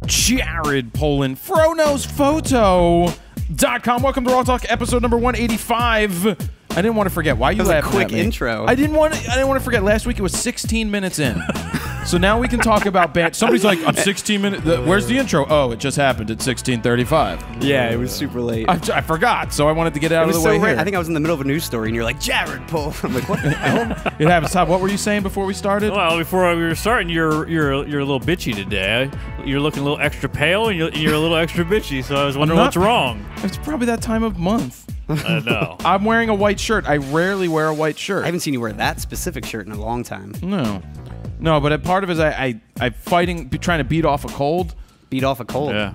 Jared Polin, FroKnowsPhoto.com. Welcome to RAWtalk, episode number 185. I didn't want to forget. Why you laughing at me? That was a quick intro. I didn't want to forget. Last week it was 16 minutes in. So now we can talk about band. Somebody's like, I'm 16 minutes. Where's the intro? Oh, it just happened at 16:35. Yeah, it was super late. I forgot, so I wanted to get it out of the way here. I think I was in the middle of a news story, and you're like, Jared Poe. I'm like, what the hell? It happens. Todd, what were you saying before we started? Well, before we were starting, you're a little bitchy today. You're looking a little extra pale, and you're a little extra bitchy. So I was wondering what's wrong. It's probably that time of month. No. I'm wearing a white shirt. I rarely wear a white shirt. I haven't seen you wear that specific shirt in a long time. No, but a part of it is I'm fighting, trying to beat off a cold. Beat off a cold. Yeah.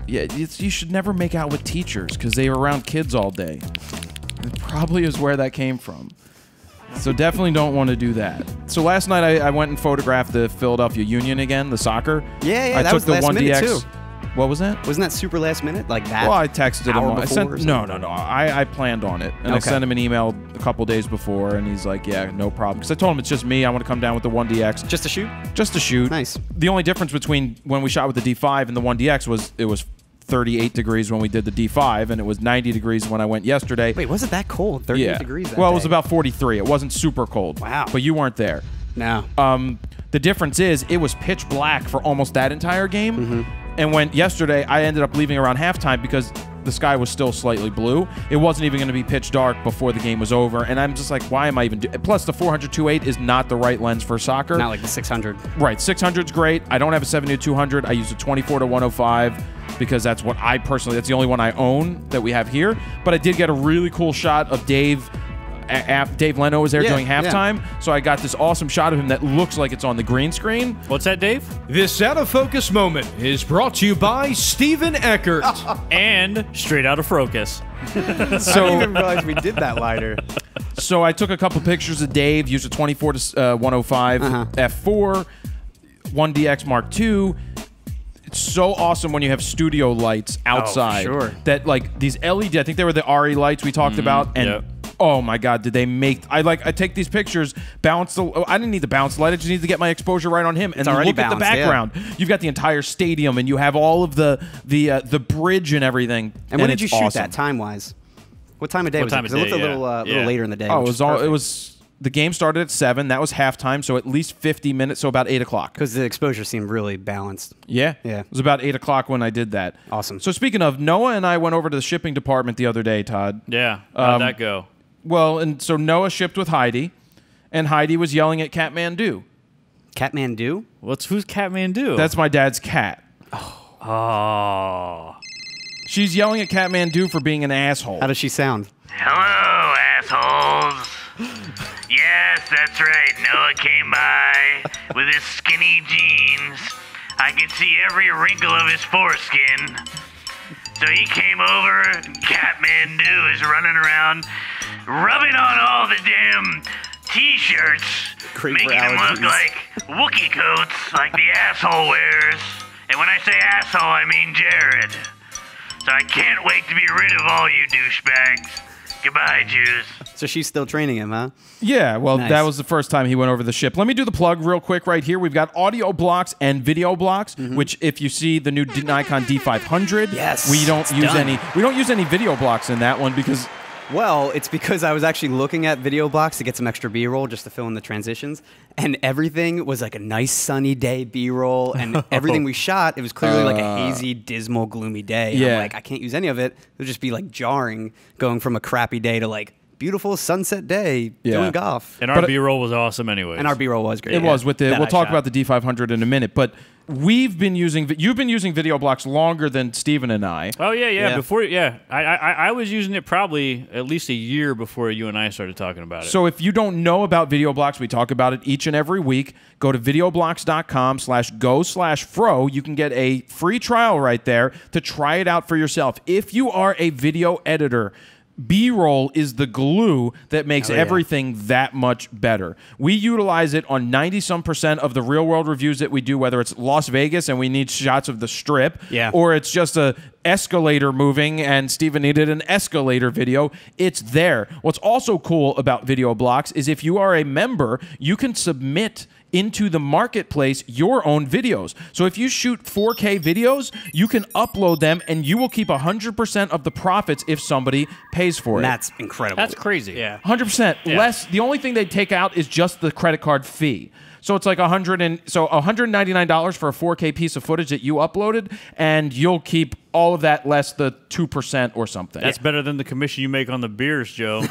Yeah, you should never make out with teachers because they were around kids all day. It probably is where that came from. So definitely don't want to do that. So last night I went and photographed the Philadelphia Union again, the soccer. Yeah, that was the last minute too. What was that? Wasn't that super last minute? Like that? Well, I texted him. No. I planned on it. And I sent him an email a couple days before, and he's like, yeah, no problem. Because I told him it's just me. I want to come down with the 1DX. Just to shoot? Just to shoot. Nice. The only difference between when we shot with the D5 and the 1DX was it was 38 degrees when we did the D5, and it was 90 degrees when I went yesterday. Wait, was it that cold? 38 degrees that Well, day? it was about 43. It wasn't super cold. Wow. But you weren't there. No. The difference is it was pitch black for almost that entire game. And when yesterday, I ended up leaving around halftime because the sky was still slightly blue. It wasn't even going to be pitch dark before the game was over. And I'm just like, why am I even doing? Plus, the 400-2.8 is not the right lens for soccer. Not like the 600. Right. 600's great. I don't have a 70-200. I use a 24-105 because that's what I personally, that's the only one I own that we have here. But I did get a really cool shot of Dave Leno was there doing halftime, so I got this awesome shot of him that looks like it's on the green screen. What's that, Dave? This out of focus moment is brought to you by Steven Eckert and straight out of Focus. So I didn't even realize we did that lighter. So I took a couple pictures of Dave, used a 24-105 f4, 1DX Mark II. It's so awesome when you have studio lights outside. Oh, sure. That like these LED, I think they were the RE lights we talked about, and oh my God, did they make? I take these pictures, bounce the. I didn't need to bounce the light. I just need to get my exposure right on him, and look at the background. Yeah. You've got the entire stadium, and you have all of the bridge and everything. And when did you shoot that time wise? What time of day was it? Because it looked a little later in the day. Oh, it was. The game started at 7. That was halftime, so at least 50 minutes, so about 8 o'clock. Because the exposure seemed really balanced. Yeah. It was about 8 o'clock when I did that. Awesome. So speaking of, Noah and I went over to the shipping department the other day, Todd. Yeah. How'd that go? Well, and so Noah shipped with Heidi, and Heidi was yelling at Catmandu. Catmandu? Who's Catmandu? That's my dad's cat. Oh. She's yelling at Catmandu for being an asshole. How does she sound? Hello, assholes. Yes, that's right. Noah came by with his skinny jeans. I could see every wrinkle of his foreskin. So he came over, and Catmandu is running around, rubbing on all the damn T-shirts, making them look like Wookiee coats, like the asshole wears. And when I say asshole, I mean Jared. So I can't wait to be rid of all you douchebags. Goodbye, Jews. So she's still training him, huh? Yeah, well, Nice. that was the first time he went over the ship. Let me do the plug real quick right here. We've got AudioBlocks and VideoBlocks, which if you see the new Nikon D500, Yes, we don't it's use done. any video blocks in that one because Well, it's because I was actually looking at VideoBlocks to get some extra B-roll just to fill in the transitions, and everything was like a nice sunny day B-roll, and everything we shot, it was clearly like a hazy, dismal, gloomy day. Yeah. I'm like, I can't use any of it. It would just be like jarring going from a crappy day to like beautiful sunset day doing golf. And our B-roll was awesome anyway. And our B-roll was great. It was with the. We'll talk about the D500 in a minute, but you've been using VideoBlocks longer than Steven and I. Oh yeah. Before, I was using it probably at least a year before you and I started talking about it. So if you don't know about VideoBlocks, we talk about it each and every week. Go to videoblocks.com/go/fro. You can get a free trial right there to try it out for yourself. If you are a video editor, B-roll is the glue that makes everything that much better. We utilize it on 90-some% of the real-world reviews that we do, whether it's Las Vegas and we need shots of the strip, or it's just a escalator moving and Steven needed an escalator video. It's there. What's also cool about VideoBlocks is if you are a member, you can submit into the marketplace your own videos. So if you shoot 4K videos, you can upload them and you will keep 100% of the profits if somebody pays for it. That's incredible. That's crazy. Yeah. 100% less. The only thing they take out is just the credit card fee. So it's like $199 for a 4K piece of footage that you uploaded, and you'll keep all of that less the 2% or something. That's better than the commission you make on the beers, Joe. You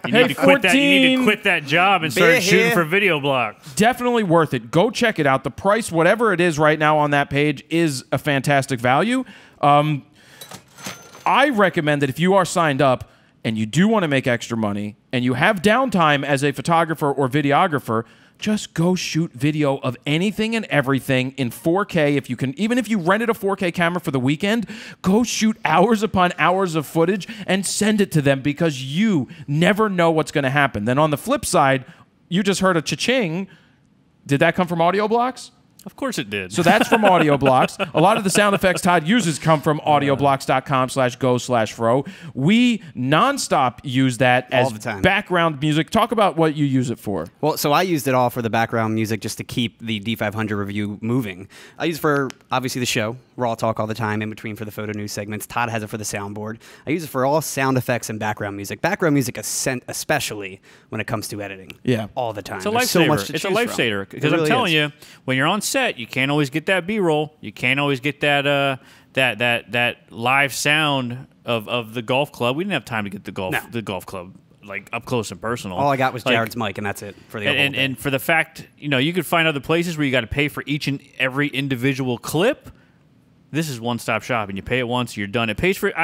Hey, need to quit that. You need to quit that job and Beer start shooting here. for VideoBlocks. Definitely worth it. Go check it out. The price, whatever it is right now on that page, is a fantastic value. I recommend that if you are signed up and you do want to make extra money and you have downtime as a photographer or videographer, just go shoot video of anything and everything in 4K. If you can, even if you rented a 4K camera for the weekend, go shoot hours upon hours of footage and send it to them, because you never know what's going to happen. Then on the flip side, you just heard a cha-ching. Did that come from AudioBlocks? Of course it did. So that's from AudioBlocks. A lot of the sound effects Todd uses come from audioblocks.com/go/fro. We nonstop use that All as the time. background music. Talk about what you use it for. Well, so I used it all for the background music just to keep the D500 review moving. I use it for, obviously, the show, RAWtalk all the time, in between for the photo news segments. Todd has it for the soundboard. I use it for all sound effects and background music. Background music, especially when it comes to editing. Yeah. All the time. It's a There's so lifesaver. much to It's a choose from. lifesaver, It because I'm really telling is. you, when you're on set, you can't always get that B-roll. You can't always get that that live sound of the golf club. We didn't have time to get the golf club like up close and personal. All I got was Like, Jared's mic, and that's it for the and for the fact, you could find other places where you got to pay for each and every individual clip. This is one-stop shopping. You pay it once, you're done. It pays for it.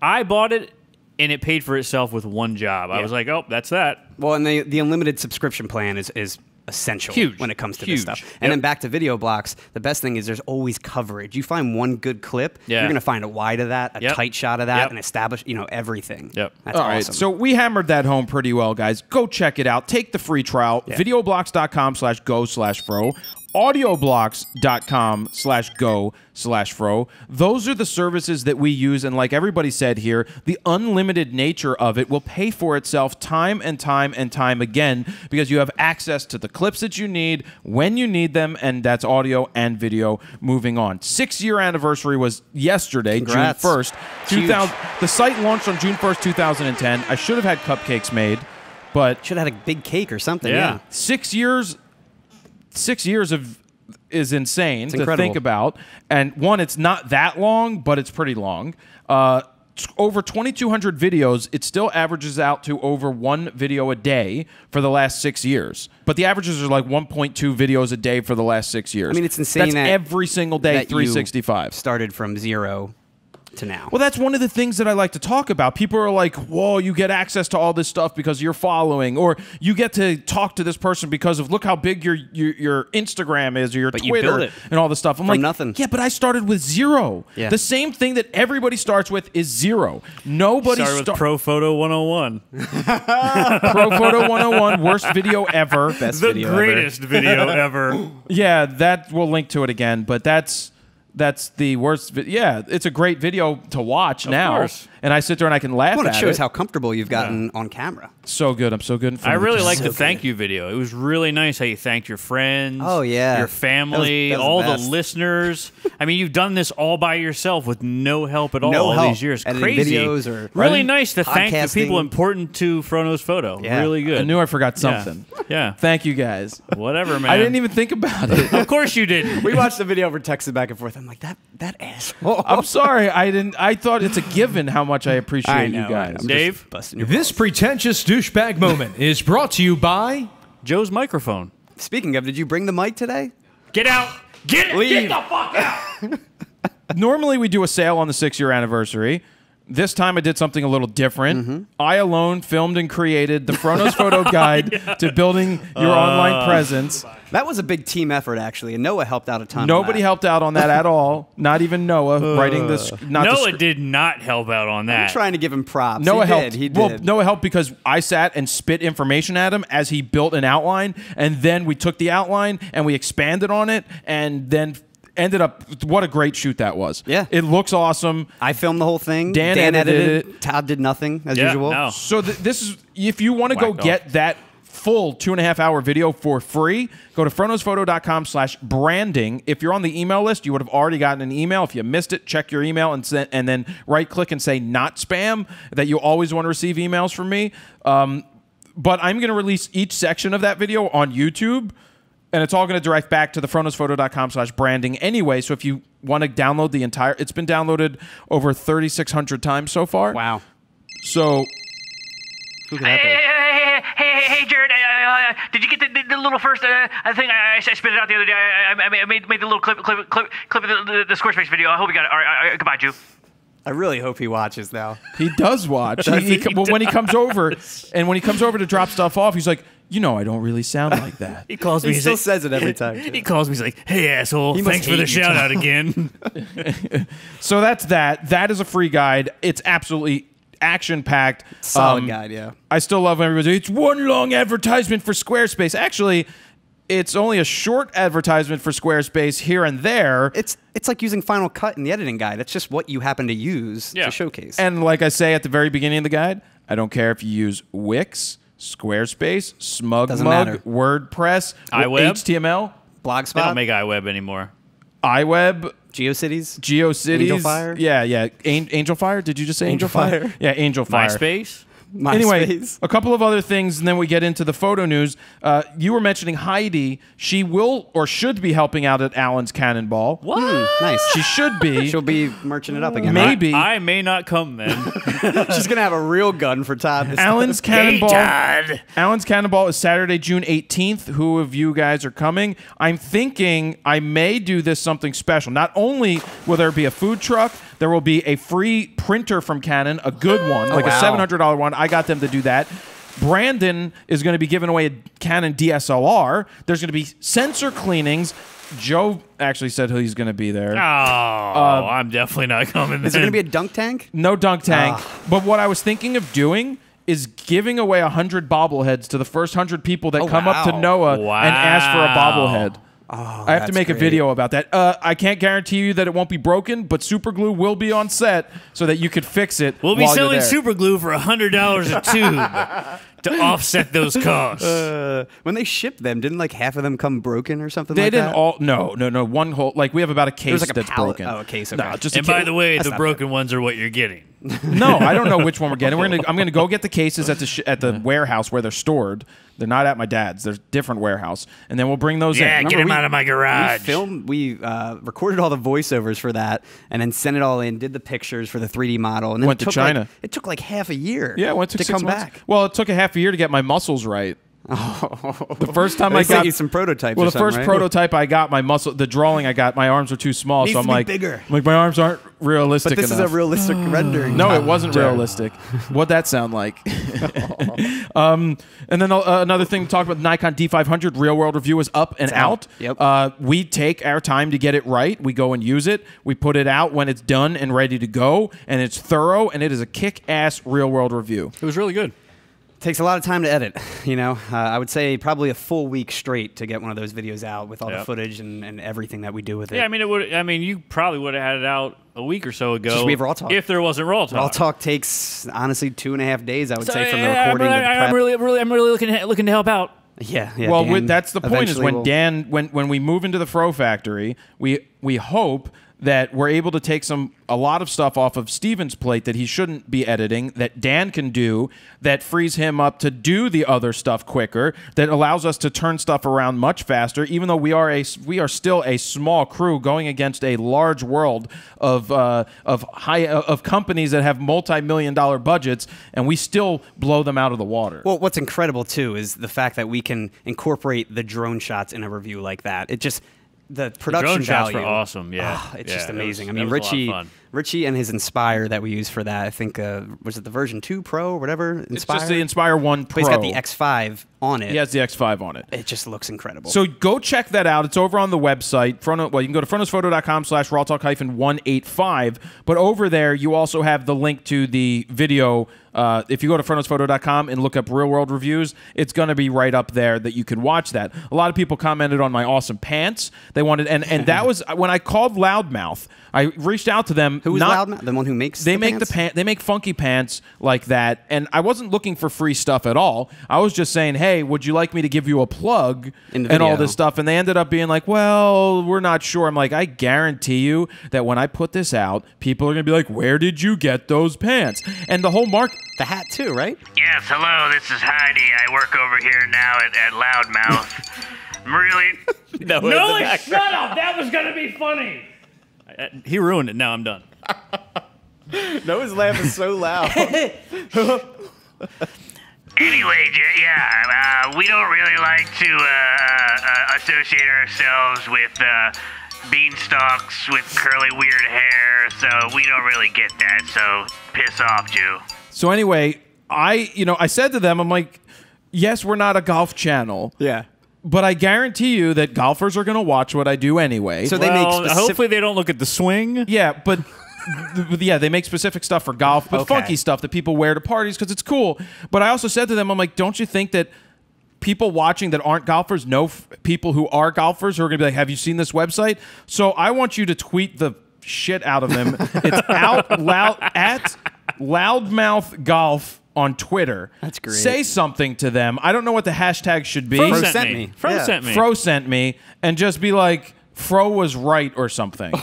I bought it, and it paid for itself with one job. I was like, oh, that's that. Well, and the unlimited subscription plan is essential Huge. when it comes to Huge. this stuff. And then back to VideoBlocks, the best thing is there's always coverage. You find one good clip, you're going to find a wide of that, a tight shot of that, and establish, everything. Yep. That's All right, awesome. so we hammered that home pretty well, guys. Go check it out. Take the free trial. VideoBlocks.com/go/fro. AudioBlocks.com/go/fro. Those are the services that we use, and like everybody said here, the unlimited nature of it will pay for itself time and time and time again, because you have access to the clips that you need when you need them, and that's audio and video. Moving on. 6-year anniversary was yesterday, Congrats. June 1st. Huge. The site launched on June 1st, 2010. I should have had cupcakes made, but should have had a big cake or something. Yeah. 6 years is insane to incredible. think about. And one, it's not that long, but it's pretty long. Over 2,200 videos, it still averages out to over one video a day for the last 6 years. But the averages are like 1.2 videos a day for the last 6 years. I mean, it's insane That's that every single day, that you 365. started from 0 to now. Well, that's one of the things that I like to talk about. People are like, whoa, you get access to all this stuff because you're following, or you get to talk to this person because of look how big your Instagram is, or your But you Twitter built it and all this stuff. I'm from like, nothing. yeah, but I started with 0. Yeah. The same thing that everybody starts with is 0. Nobody Started with Pro Photo 101. Pro Photo 101, worst video ever. Best The video greatest video ever. Yeah, that we'll link to it again, but that's the worst. Yeah, it's a great video to watch now, course. and I sit there and I can laugh Well, at it shows it. how comfortable you've gotten on camera. So good. I'm so good. In front I of the really camera. liked the thank you video. It was really nice how you thanked your friends. Oh, yeah. Your family, That was all the the best. listeners. I mean, you've done this all by yourself with no help at all No all help. these years. Editing Crazy. videos or really nice to thank the podcasting. people important to FroKnowsPhoto. Yeah. Really good. I knew I forgot something. Yeah. Thank you guys. Whatever, man. I didn't even think about it. Of course you didn't. We watched the video, we're texting back and forth. I'm like, that asshole. I'm sorry. I didn't. I thought it's a given how much I appreciate I you know, guys. I'm Dave? just busting your This pretentious douchebag moment is brought to you by... Joe's microphone. Speaking of, did you bring the mic today? Get out. Get Leave. the fuck out. Normally we do a sale on the 6-year anniversary. This time I did something a little different. I alone filmed and created the FroKnowsPhoto guide to building your online presence. That was a big team effort, actually, and Noah helped out a ton. Nobody on that. helped out on that at all. Not even Noah writing this. Noah did not help out on I'm that. trying to give him props. Noah he helped. Did. He did. Well, Noah helped because I sat and spit information at him as he built an outline, and then we took the outline and we expanded on it, and then ended up. What a great shoot that was! Yeah. it looks awesome. I filmed the whole thing. Dan edited it. Todd did nothing as Yeah, usual. no. So this is if you want to Wacko. go get that full 2.5-hour video for free. Go to FroKnowsPhoto.com/branding. If you're on the email list, you would have already gotten an email. If you missed it, check your email and then right-click and say not spam, that you always want to receive emails from me. But I'm going to release each section of that video on YouTube, and it's all going to direct back to the FroKnowsPhoto.com/branding anyway. So if you want to download the entire, it's been downloaded over 3,600 times so far. Wow. So, Who could that be? Hey, Jared, did you get the little first thing I spit it out the other day? I made the little clip of the Squarespace video. I hope you got it. All right, goodbye, Jew. I really hope he watches now. he does watch. Well, when he comes over, and when he comes over to drop stuff off, he's like, you know, I don't really sound like that. He calls me. He still says it every time. He calls me. He's like, "Hey, asshole! He must Thanks for the hate you, shout out again." So that's that. That is a free guide. It's absolutely action-packed. Solid guide, yeah. I still love when everybody says, it's one long advertisement for Squarespace. Actually, it's only a short advertisement for Squarespace here and there. It's like using Final Cut in the editing guide. It's just what you happen to use to showcase. And like I say at the very beginning of the guide, I don't care if you use Wix, Squarespace, SmugMug, WordPress, iWeb, HTML, Blogspot. They don't make iWeb anymore. iWeb, GeoCities. AngelFire. Yeah. AngelFire. Did you just say AngelFire? Yeah, AngelFire. MySpace. Anyway, a couple of other things, and then we get into the photo news. You were mentioning Heidi. She will or should be helping out at Alan's Canon-Ball. What? Nice. She should be. She'll be merching it up again. Maybe. I may not come then. She's going to have a real gun for Todd this Alan's time. Canon-Ball. Todd. Alan's Canon-Ball is Saturday, June 18th. Who of you guys are coming? I'm thinking I may do this something special. Not only will there be a food truck, there will be a free printer from Canon, a good one, like wow. a $700 one. I got them to do that. Brandon is going to be giving away a Canon DSLR. There's going to be sensor cleanings. Joe actually said he's going to be there. Oh, I'm definitely not coming. Is there going to be a dunk tank? No dunk tank. But what I was thinking of doing is giving away 100 bobbleheads to the first 100 people that come up to Noah and ask for a bobblehead. Oh, I have to make a video about that. I can't guarantee you that it won't be broken, but super glue will be on set so that you could fix it. We'll be while you're selling there. super glue for $100 a tube to offset those costs. When they shipped them, didn't like half of them come broken or something They like didn't that? all. No. One whole. Like we have about a case like a that's pallet. broken. Oh, a case, okay. No, just And a by the way, the not broken ones are what you're getting. No, I don't know which one we're getting. I'm gonna go get the cases at the warehouse where they're stored. They're not at my dad's. There's a different warehouse, and then we'll bring those Yeah, in. get them out of my garage. We recorded all the voiceovers for that, and then sent it all in. Did the pictures for the 3D model, and then Went it to took China. It took like half a year. Yeah, it went to to 6 come months. back. Well, it took a half a year to get my muscles right. The first time I They sent got you some prototypes. well, or the first something, right? prototype I got, the drawing I got, my arms were too small, Needs so I'm to be like, bigger. I'm like my arms aren't realistic But this enough. is a realistic rendering. No, it wasn't realistic. What'd that sound like? And then another thing to talk about, the Nikon D500 real world review is up and out. Yep. We take our time to get it right. We go and use it. We put it out when it's done and ready to go, and it's thorough, and it is a kick-ass real world review. It was really good. Takes a lot of time to edit, you know. I would say probably a full week straight to get one of those videos out with all the footage and everything that we do with it. Yeah, I mean, it would. I mean, you probably would have had it out a week or so ago. Just we have RAWtalk. If there wasn't RAWtalk. RAWtalk takes honestly 2.5 days, I would So, say, from the yeah, recording to the prep. I'm really looking to help out. Yeah. Well, Dan that's the point. Is when eventually when we move into the Fro factory, we hope that we're able to take a lot of stuff off of Steven's plate that he shouldn't be editing, that Dan can do, that frees him up to do the other stuff quicker, that allows us to turn stuff around much faster, even though we are still a small crew going against a large world of companies that have multi-million-dollar budgets, and we still blow them out of the water. Well, what's incredible too is the fact that we can incorporate the drone shots in a review like that. It just the production drone shots value were awesome. Yeah, it's just amazing. It was, I mean, that was a lot of fun. Richie and his Inspire that we use for that. I think was it the version 2 Pro or whatever? Inspire? It's just the Inspire 1 Pro. But he's got the X5 on it. He has the X5 on it. It just looks incredible. So go check that out. It's over on the website. You can go to FroKnowsPhoto.com/RAWtalk-185. But over there, you also have the link to the video. If you go to FroKnowsPhoto.com and look up real world reviews, it's going to be right up there that you can watch that. A lot of people commented on my awesome pants. They wanted, and that was when I called Loudmouth. I reached out to them. Who is Loudmouth? The one who makes they the make pants? they make funky pants like that, and I wasn't looking for free stuff at all. I was just saying, hey, would you like me to give you a plug and all this stuff? And they ended up being like, well, we're not sure. I'm like, I guarantee you that when I put this out, people are gonna be like, where did you get those pants? And the whole the hat too, right? Yes, hello, this is Heidi. I work over here now at Loudmouth. Really? No, shut up! That was gonna be funny. He ruined it. Now I'm done. Noah's laugh is so loud. Anyway, yeah, we don't really like to associate ourselves with beanstalks with curly weird hair, so we don't really get that, so piss off, Jew. So anyway, I said to them, I'm like, yes, we're not a golf channel. Yeah. But I guarantee you that golfers are going to watch what I do anyway. So they make hopefully they don't look at the swing. Yeah, but they make specific stuff for golf, but funky stuff that people wear to parties because it's cool. But I also said to them, I'm like, don't you think that people watching that aren't golfers know people who are golfers who are going to be like, have you seen this website? So I want you to tweet the shit out of them. It's at Loudmouth Golf on Twitter. That's great. Say something to them. I don't know what the hashtag should be. Fro sent me. Fro sent me, and just be like, Fro was right or something.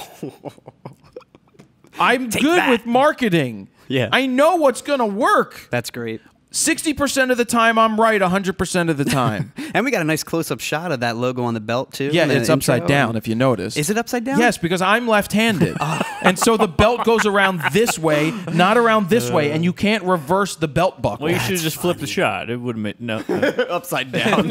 I'm good with marketing. Yeah. I know what's going to work. That's great. 60% of the time I'm right, 100% of the time. And we got a nice close-up shot of that logo on the belt, too. Yeah, it's upside down, if you notice. Is it upside down? Yes, because I'm left-handed. And so the belt goes around this way, not around this way, and you can't reverse the belt buckle. Well, you should have just flipped the shot. It wouldn't make no. Upside down.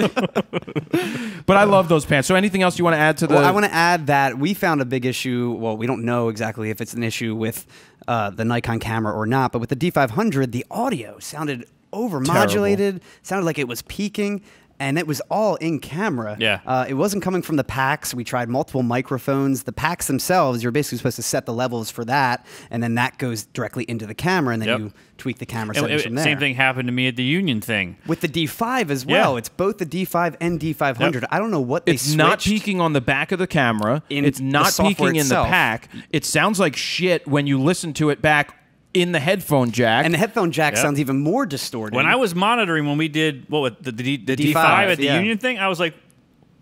But I love those pants. So anything else you want to add to the... Well, I want to add that we found a big issue. Well, we don't know exactly if it's an issue with the Nikon camera or not, but with the D500, the audio sounded overmodulated, sounded like it was peaking, and it was all in camera. Yeah. It wasn't coming from the packs. We tried multiple microphones. The packs themselves, you're basically supposed to set the levels for that, and then that goes directly into the camera, and then you tweak the camera settings from there. Same thing happened to me at the Union thing. With the D5 as well. Yeah. It's both the D5 and D500. Yep. I don't know what they It's switched. not peaking on the back of the camera. It's not peaking in the pack. It sounds like shit when you listen to it back in the headphone jack. And the headphone jack sounds even more distorted. When I was monitoring, when we did the D5 at the Union thing, I was like,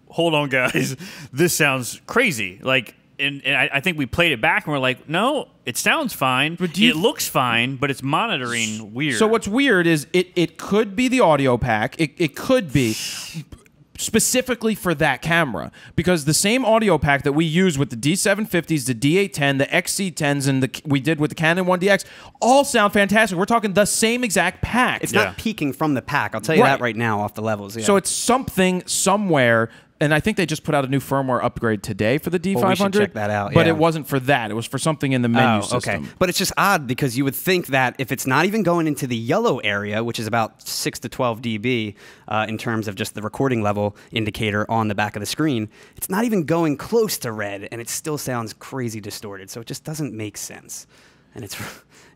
hold on, guys. This sounds crazy. Like, and I think we played it back and we're like, no, it sounds fine. It looks fine, but it's monitoring weird. So what's weird is it could be the audio pack. It could be specifically for that camera, because the same audio pack that we use with the D750s, the D810, the XC10s, and we did with the Canon 1DX all sound fantastic. We're talking the same exact pack. It's not peaking from the pack. I'll tell you that right now off the levels. Yeah. So it's something somewhere. And I think they just put out a new firmware upgrade today for the D500. Well, we should check that out, But it wasn't for that. It was for something in the menu system. Okay. But it's just odd because you would think that if it's not even going into the yellow area, which is about 6 to 12 dB in terms of just the recording level indicator on the back of the screen, it's not even going close to red, and it still sounds crazy distorted. So it just doesn't make sense. And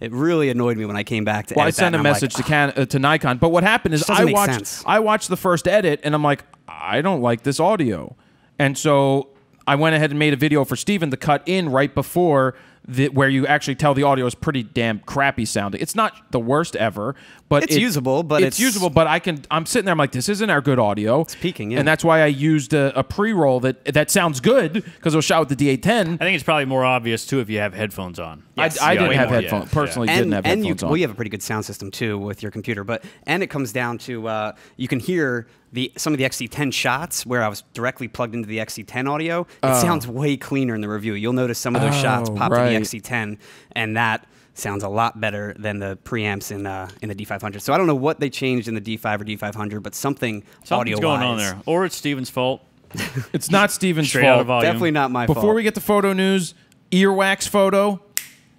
it really annoyed me when I came back to edit I sent a message to Nikon. But what happened is I watched the first edit, and I'm like, I don't like this audio. And so I went ahead and made a video for Steven to cut in right before where you actually tell the audio is pretty damn crappy sounding. It's not the worst ever, but it's usable. But it's usable. But I'm sitting there. I'm like, this isn't our good audio. It's peaking, yeah. And that's why I used a pre-roll that sounds good because it was shot with the D810. I think it's probably more obvious too if you have headphones on. Yes. I didn't have headphones. Personally, didn't have headphones on. Well, you have a pretty good sound system too with your computer. And it comes down to you can hear some of the XC10 shots where I was directly plugged into the XC10 audio. It sounds way cleaner in the review. You'll notice some of those shots pop to the XC10, and that sounds a lot better than the preamps in the D500. So I don't know what they changed in the D5 or D500, but something's going on there, or it's Steven's fault. It's not Steven's Straight fault. Out of volume. Definitely not my fault. Before we get to photo news, earwax photo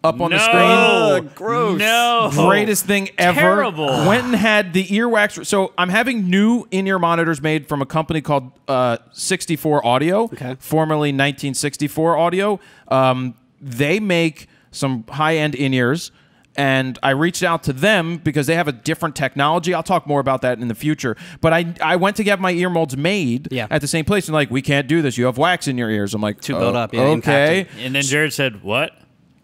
up on the screen. Gross. No. Greatest thing ever. Terrible. Went and had the earwax. So I'm having new in-ear monitors made from a company called 64 Audio, formerly 1964 Audio. They make some high-end in-ears, and I reached out to them because they have a different technology. I'll talk more about that in the future. But I went to get my ear molds made at the same place, and like, we can't do this. You have wax in your ears. I'm like, Too built up. Yeah, okay. And then Jared said, what?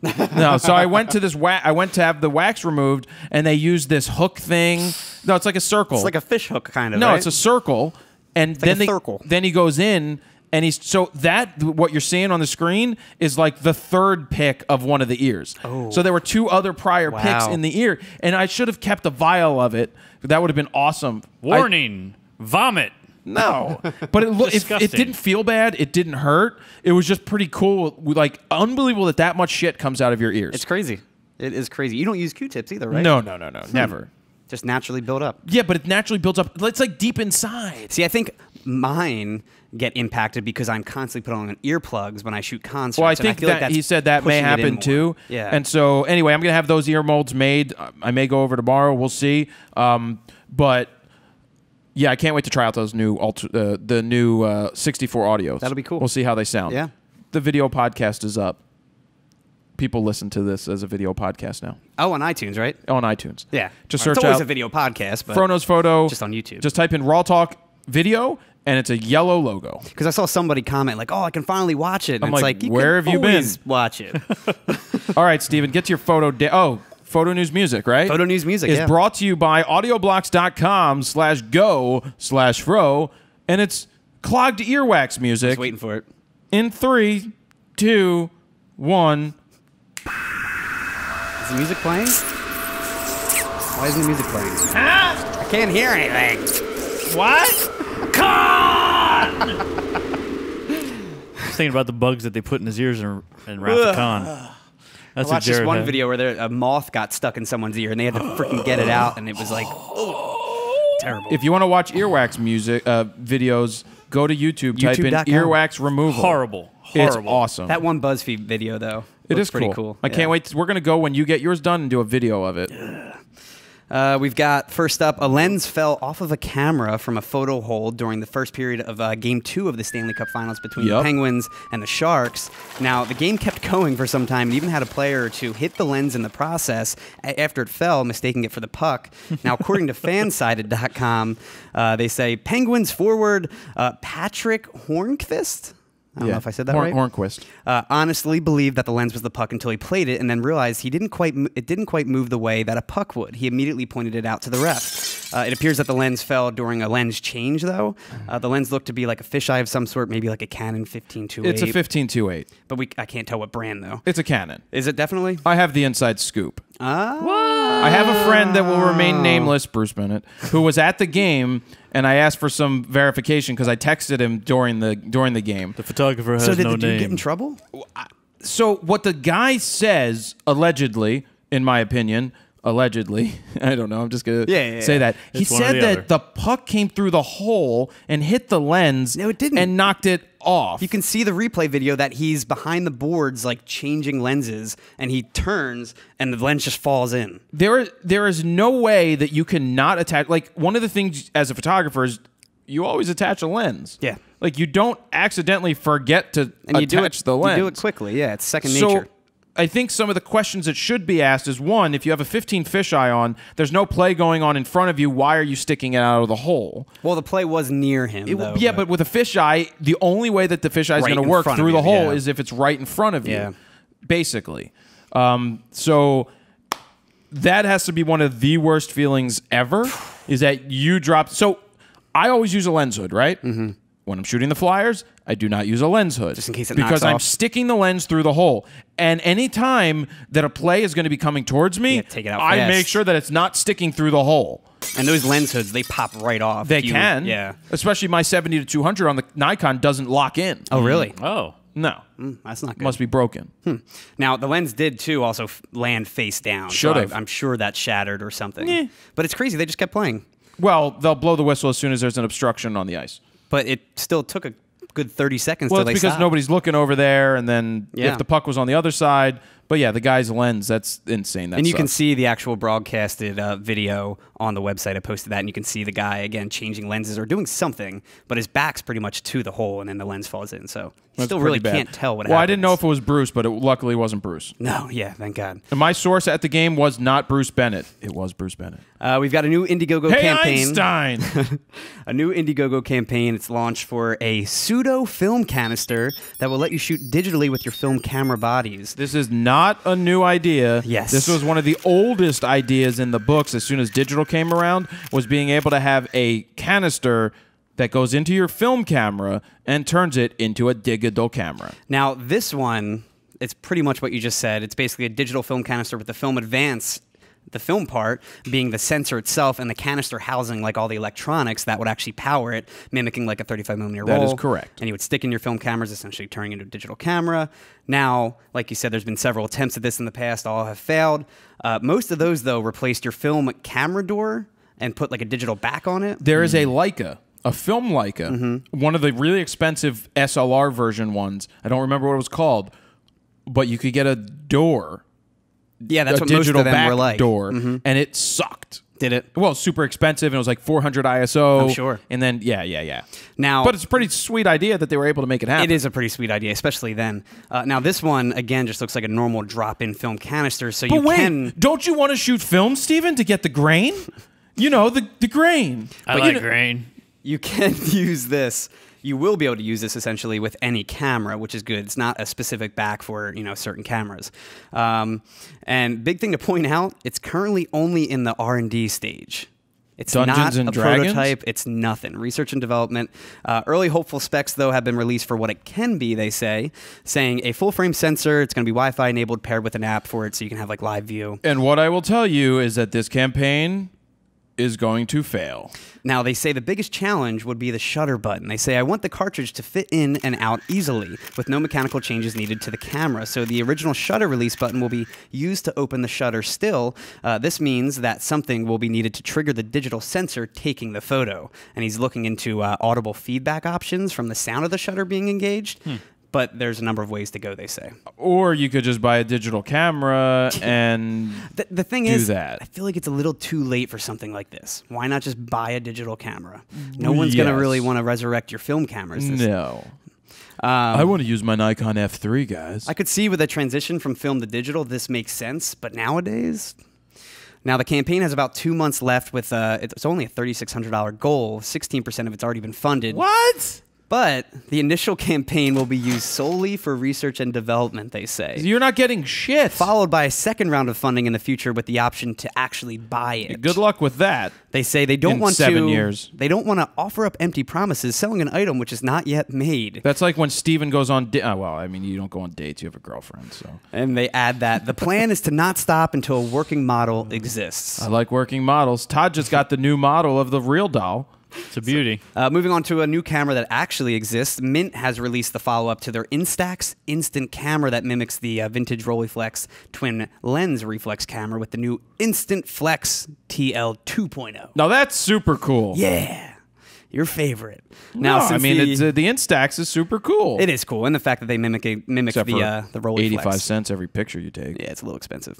No, so I went to this I went to have the wax removed, and they used this hook thing. No, it's like a circle. It's like a fish hook kind of. No, right? it's a circle, and then like a circle. Then he goes in, and he's so that what you're seeing on the screen is like the third pick of one of the ears. Oh. So there were 2 other prior picks in the ear, and I should have kept a vial of it. That would have been awesome. Warning: vomit. No, but it didn't feel bad. It didn't hurt. It was just pretty cool. Like unbelievable that much shit comes out of your ears. It's crazy. It is crazy. You don't use Q-tips either, right? No, never. Just naturally build up. Yeah, but it naturally builds up. It's like deep inside. See, I think mine get impacted because I'm constantly putting on earplugs when I shoot concerts. Well, I think feel that like he said that may happen too. Yeah. And so anyway, I'm gonna have those ear molds made. I may go over tomorrow. We'll see. But yeah, I can't wait to try out those new the new 64 audios. That'll be cool. We'll see how they sound. Yeah. The video podcast is up. People listen to this as a video podcast now. Oh, on iTunes, right? On iTunes. Yeah. Just search it's always out a video podcast, but FroKnowsPhoto. just on YouTube. Just type in RAWtalk video, and it's a yellow logo. Because I saw somebody comment like, "Oh, I can finally watch it." And I'm it's like, you where can have you been? always watch it. All right, Steven, get to your photo. Photo News Music, right? Photo News Music is brought to you by audioblocks.com/go/fro, and it's clogged earwax music. Just waiting for it. In 3, 2, 1. Is the music playing? Why isn't the music playing? Huh? I can't hear anything. What? Con! I was thinking about the bugs that they put in his ears in Wrath of Khan. That's I watched this Jared one had. video where a moth got stuck in someone's ear and they had to freaking get it out, and it was like terrible. If you want to watch earwax music videos, go to YouTube. Type in YouTube.com. earwax removal. Horrible. It's awesome. That one BuzzFeed video though, It looks is pretty cool. I can't wait. We're gonna go when you get yours done and do a video of it. We've got, first up, a lens fell off of a camera from a photo hold during the first period of Game 2 of the Stanley Cup Finals between the Penguins and the Sharks. Now, the game kept going for some time and even had a player or two hit the lens in the process after it fell, mistaking it for the puck. Now, according to fansided.com, they say Penguins forward Patrick Hornqvist? I don't know if I said that right. Hornquist. Honestly believed that the lens was the puck until he played it, and then realized it didn't quite move the way that a puck would. He immediately pointed it out to the ref. It appears that the lens fell during a lens change, though. The lens looked to be like a fisheye of some sort, maybe like a Canon 15-2.8. It's a 15-2.8. But I can't tell what brand, though. It's a Canon. Is it definitely? I have the inside scoop. Ah. I have a friend that will remain nameless, Bruce Bennett, who was at the game, and I asked for some verification because I texted him during the game. The photographer has So did no the dude name. get in trouble? So what the guy says, allegedly, in my opinion, allegedly, I don't know, I'm just going to say that. He It's one or said the that other. the puck came through the hole and hit the lens No, it didn't. and knocked it off. You can see the replay video that he's behind the boards, like changing lenses, and he turns, and the lens just falls in. There is no way that you can not attach. Like, one of the things as a photographer is you always attach a lens. Yeah. Like, you don't accidentally forget to attach the lens. You do it quickly, yeah. It's second So, nature. I think some of the questions that should be asked is, one, if you have a 15 fisheye on, there's no play going on in front of you, why are you sticking it out of the hole? Well, the play was near him, though. Yeah, but with a fisheye, the only way that the fisheye is Right going to in work front of through the you, hole yeah. is if it's right in front of you, Yeah. basically. So that has to be one of the worst feelings ever, is that you dropped... So I always use a lens hood, right? Mm-hmm. When I'm shooting the Flyers, I do not use a lens hood. Just in case it because knocks I'm off. sticking the lens through the hole. And any time that a play is going to be coming towards me, take it out I fast. make sure that it's not sticking through the hole. And those lens hoods, they pop right off. They if you- can. Yeah. Especially my 70 to 200 on the Nikon doesn't lock in. Oh, really? Oh. No. That's not good. Must be broken. Now, the lens did, too, also land face down. Should so have. I'm sure that shattered or something. Yeah. But it's crazy. They just kept playing. Well, they'll blow the whistle as soon as there's an obstruction on the ice. But it still took a good 30 seconds Well, till it's they because stopped. nobody's looking over there, and then Yeah. if the puck was on the other side. But yeah, the guy's lens, that's insane. That And you can sucks. see the actual broadcasted video on the website. I posted that, and you can see the guy, again, changing lenses or doing something, but his back's pretty much to the hole, and then the lens falls in. So you That's still pretty really bad. can't tell what Well, happens. I didn't know if it was Bruce, but it luckily wasn't Bruce. No, yeah, thank God. And my source at the game was not Bruce Bennett. It was Bruce Bennett. We've got a new Indiegogo Hey, campaign. Einstein! A new Indiegogo campaign. It's launched for a pseudo film canister that will let you shoot digitally with your film camera bodies. This is not not a new idea. Yes. This was one of the oldest ideas in the books as soon as digital came around, was being able to have a canister that goes into your film camera and turns it into a digital camera. Now, this one, it's pretty much what you just said. It's basically a digital film canister with the film advance, the film part being the sensor itself, and the canister housing like all the electronics that would actually power it, mimicking like a 35mm roll. That is correct. And you would stick in your film cameras, essentially turning into a digital camera. Now, like you said, there's been several attempts at this in the past. All have failed. Most of those, though, replaced your film camera door and put like a digital back on it. There is a Leica. A film Leica, one of the really expensive SLR version ones. I don't remember what it was called, but you could get a door. Yeah, that's a what most digital of them back were like. door, and it sucked. Did it? Well, super expensive, and it was like 400 ISO. I'm sure. And then, yeah. Now, but it's a pretty sweet idea that they were able to make it happen. it is a pretty sweet idea, especially then. Now, this one, again, just looks like a normal drop-in film canister, so But you wait, can... don't you want to shoot film, Steven, to get the grain? You know, the grain. I like grain. You can use this. You will be able to use this essentially with any camera, which is good. It's not a specific back for certain cameras. And big thing to point out, it's currently only in the R&D stage. It's Dungeons not and a Dragons? prototype. It's nothing. Research and development. Early hopeful specs, though, have been released for what it can be, they say, saying a full-frame sensor. It's going to be Wi-Fi enabled, paired with an app for it, so you can have like live view. And what I will tell you is that this campaign is going to fail. Now, they say the biggest challenge would be the shutter button. They say, I want the cartridge to fit in and out easily with no mechanical changes needed to the camera. So the original shutter release button will be used to open the shutter still. This means that something will be needed to trigger the digital sensor taking the photo. And he's looking into audible feedback options from the sound of the shutter being engaged. But there's a number of ways to go, they say. Or you could just buy a digital camera and The thing do is, that. I feel like it's a little too late for something like this. Why not just buy a digital camera? No one's going to Yes. really want to resurrect your film cameras. No. I want to use my Nikon F3, guys. I could see with a transition from film to digital, this makes sense. But nowadays... Now, the campaign has about 2 months left with it's only a $3,600 goal. 16% of it's already been funded. What? But the initial campaign will be used solely for research and development, they say. You're not getting shit. Followed by a second round of funding in the future with the option to actually buy it. Good luck with that. They say they don't In want 7 years. They don't want to offer up empty promises selling an item which is not yet made. That's like when Steven goes on well, I mean, you don't go on dates. You have a girlfriend, so. And they add that the plan is to not stop until a working model exists. I like working models. Todd just got the new model of the real doll. It's a beauty. Moving on to a new camera that actually exists, Mint has released the follow-up to their Instax instant camera that mimics the vintage Rolleiflex twin lens reflex camera with the new Instant Flex TL 2.0. Now that's super cool. Yeah, your favorite. Now, Now, I mean, the Instax is super cool. it is cool, and the fact that they mimic the Rolleiflex. 85 cents every picture you take. Yeah, it's a little expensive.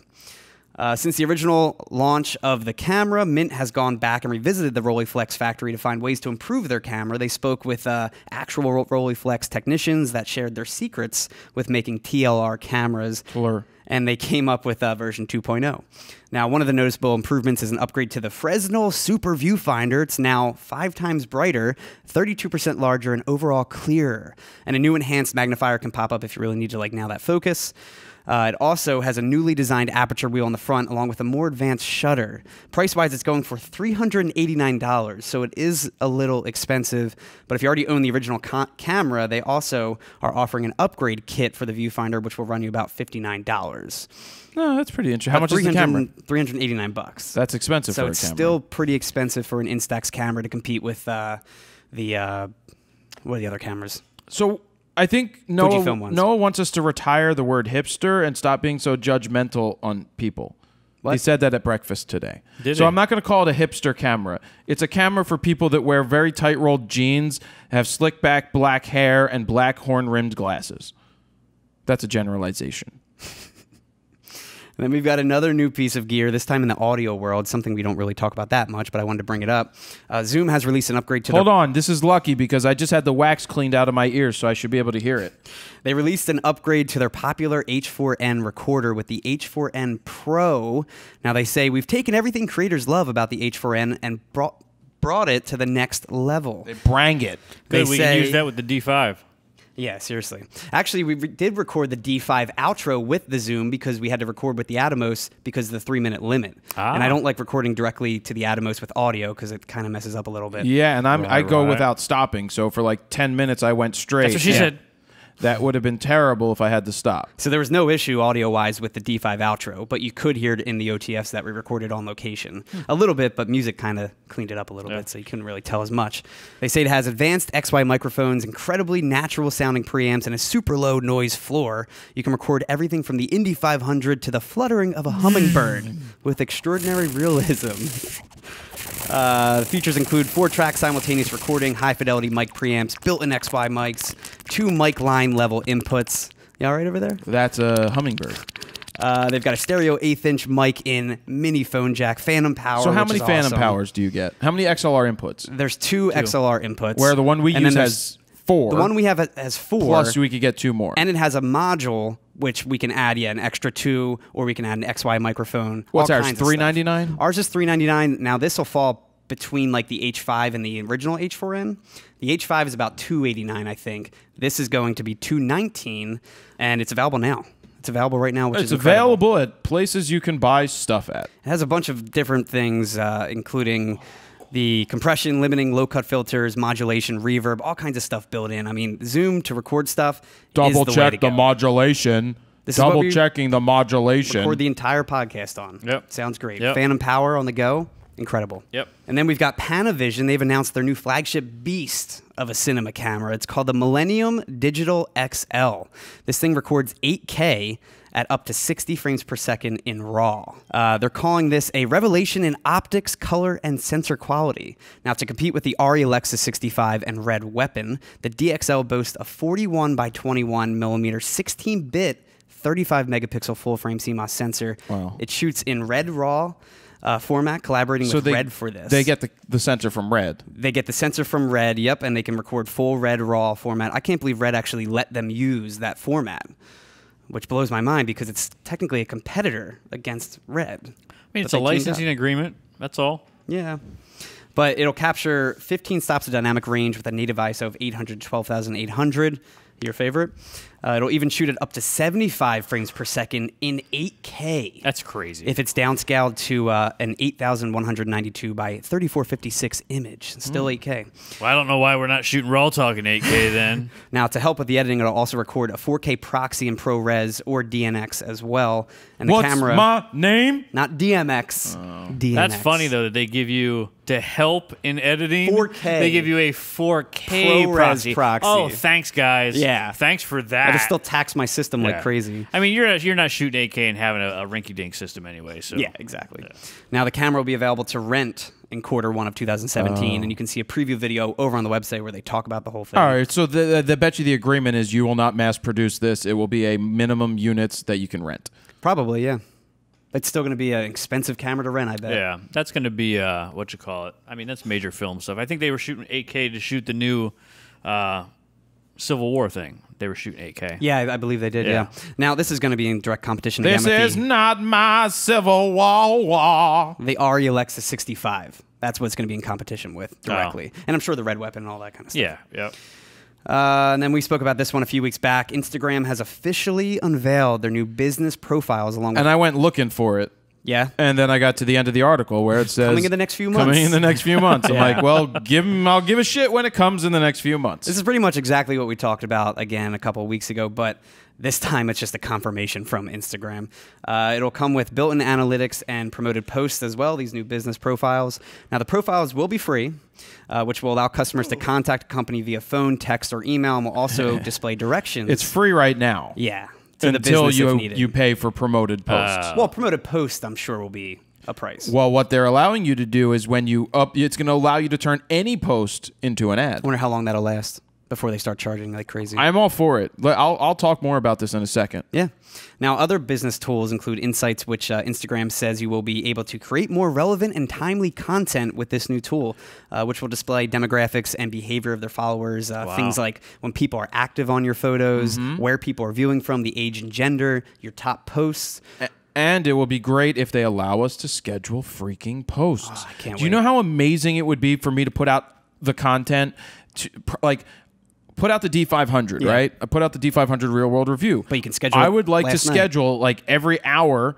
Since the original launch of the camera, Mint has gone back and revisited the Rolleiflex factory to find ways to improve their camera. They spoke with actual Rolleiflex technicians that shared their secrets with making TLR cameras. Blur. And they came up with version 2.0. Now, one of the noticeable improvements is an upgrade to the Fresnel Super Viewfinder. It's now 5 times brighter, 32% larger, and overall clearer. And a new enhanced magnifier can pop up if you really need to nail that focus. It also has a newly designed aperture wheel on the front, along with a more advanced shutter. Price-wise, it's going for $389, so it is a little expensive. But if you already own the original camera, they also are offering an upgrade kit for the viewfinder, which will run you about $59. No, that's pretty interesting. How much is the camera? $389. That's expensive for a camera. So it's still pretty expensive for an Instax camera to compete with what are the other cameras? So I think Fujifilm ones. Noah wants us to retire the word hipster and stop being so judgmental on people. What? He said that at breakfast today. Did so he? I'm not going to call it a hipster camera. It's a camera for people that wear very tight-rolled jeans, have slick back black hair, and black horn-rimmed glasses. That's a generalization. And then we've got another new piece of gear, this time in the audio world, something we don't really talk about that much, but I wanted to bring it up. Zoom has released an upgrade to Hold on. This is lucky because I just had the wax cleaned out of my ears, so I should be able to hear it. They released an upgrade to their popular H4n recorder with the H4n Pro. Now they say, we've taken everything creators love about the H4n and brought it to the next level. They brang it. Good, They we say- can use that with the D5. Yeah, seriously. Actually, we did record the D5 outro with the Zoom because we had to record with the Atomos because of the 3-minute limit. And I don't like recording directly to the Atomos with audio because it kind of messes up a little bit. Yeah, and I go without stopping. So for like 10 minutes, I went straight. That's what she said. That would have been terrible if I had to stop. So there was no issue audio-wise with the D5 outro, but you could hear it in the OTFs that we recorded on location. A little bit, but music kind of cleaned it up a little bit, so you couldn't really tell as much. They say it has advanced XY microphones, incredibly natural-sounding preamps, and a super low noise floor. You can record everything from the Indy 500 to the fluttering of a hummingbird with extraordinary realism. The features include 4-track simultaneous recording, high-fidelity mic preamps, built-in XY mics, 2 mic line level inputs. You all right over there? That's a hummingbird. They've got a stereo 1/8" mic in, mini phone jack, phantom power. So how many phantom awesome. powers do you get? How many XLR inputs? There's 2 XLR inputs. Where the one we use has 4. The one we have has 4. Plus we could get 2 more. And it has a module which we can add an extra 2, or we can add an XY microphone. What's ours? $399? Ours is $399. Now this will fall between like the H5 and the original H4n. The H5 is about $289, I think. This is going to be $219, and it's available now. It's available right now, which is incredible. Available at places you can buy stuff at. It has a bunch of different things, including the compression, limiting, low-cut filters, modulation, reverb, all kinds of stuff built in. I mean, Zoom to record stuff Double is the way check to the go. modulation. Double checking the modulation. Record the entire podcast on. Yep. Sounds great. Yep. Phantom power on the go. Incredible. Yep. And then we've got Panavision. They've announced their new flagship beast of a cinema camera. It's called the Millennium Digital XL. This thing records 8K at up to 60 frames per second in RAW. They're calling this a revelation in optics, color, and sensor quality. Now, to compete with the ARRI Alexa 65 and Red Weapon, the DXL boasts a 41 by 21 millimeter 16-bit 35 megapixel full-frame CMOS sensor. Wow. It shoots in Red RAW format, collaborating with Red for this. They get the sensor from Red. They get the sensor from Red, yep, and they can record full Red RAW format. I can't believe Red actually let them use that format, which blows my mind because it's technically a competitor against Red. I mean, it's a licensing agreement. That's all. Yeah. But it'll capture 15 stops of dynamic range with a native ISO of 800 to 12,800. Your favorite. It'll even shoot at up to 75 frames per second in 8K. That's crazy. If it's downscaled to an 8,192 by 3456 image. It's still 8K. Well, I don't know why we're not shooting RAWtalk in 8K then. Now, to help with the editing, it'll also record a 4K proxy in ProRes or DNX as well. And the What's camera, my name? not DMX. DNX. That's funny, though, that they give you, to help in editing, 4K. They give you a 4K ProRes proxy. Oh, thanks, guys. Yeah. Thanks for that. It'll still tax my system like crazy. I mean, you're not shooting 8K and having a rinky-dink system anyway. So Yeah, exactly. Yeah. Now, the camera will be available to rent in Q1 of 2017, and you can see a preview video over on the website where they talk about the whole thing. All right, so the bet you the agreement is you will not mass produce this. It will be a minimum units that you can rent. Probably, yeah. It's still going to be an expensive camera to rent, I bet. Yeah, that's going to be, what you call it? I mean, that's major film stuff. I think they were shooting 8K to shoot the new Civil War thing. They were shooting 8K. Yeah, I believe they did, yeah. Now, this is going to be in direct competition This again with is not my Civil War. the ARRI Alexa 65. That's what it's going to be in competition with directly. And I'm sure the Red Weapon and all that kind of stuff. Yeah, yep. And then we spoke about this one a few weeks back. Instagram has officially unveiled their new business profiles along with... And I went looking for it. Yeah? And then I got to the end of the article where it says... Coming in the next few months. Coming in the next few months. I'm like, well, I'll give a shit when it comes in the next few months. This is pretty much exactly what we talked about, again, a couple of weeks ago, but this time it's just a confirmation from Instagram. It'll come with built-in analytics and promoted posts as well, these new business profiles. Now, the profiles will be free, which will allow customers to contact a company via phone, text, or email, and will also display directions. It's free right now. Yeah. To the Until business if needed. you pay for promoted posts. Well, promoted posts, I'm sure, will be a price. Well, what they're allowing you to do is when you it's going to allow you to turn any post into an ad. I wonder how long that'll last before they start charging like crazy. I'm all for it. I'll talk more about this in a second. Yeah. Now, other business tools include Insights, which Instagram says you will be able to create more relevant and timely content with this new tool, which will display demographics and behavior of their followers. Things like when people are active on your photos, where people are viewing from, the age and gender, your top posts. And it will be great if they allow us to schedule freaking posts. Oh, I can't Do you know how amazing it would be for me to put out the content, like put out the D500, right? I put out the D500 real world review. But you can schedule I would like to last night. schedule like every hour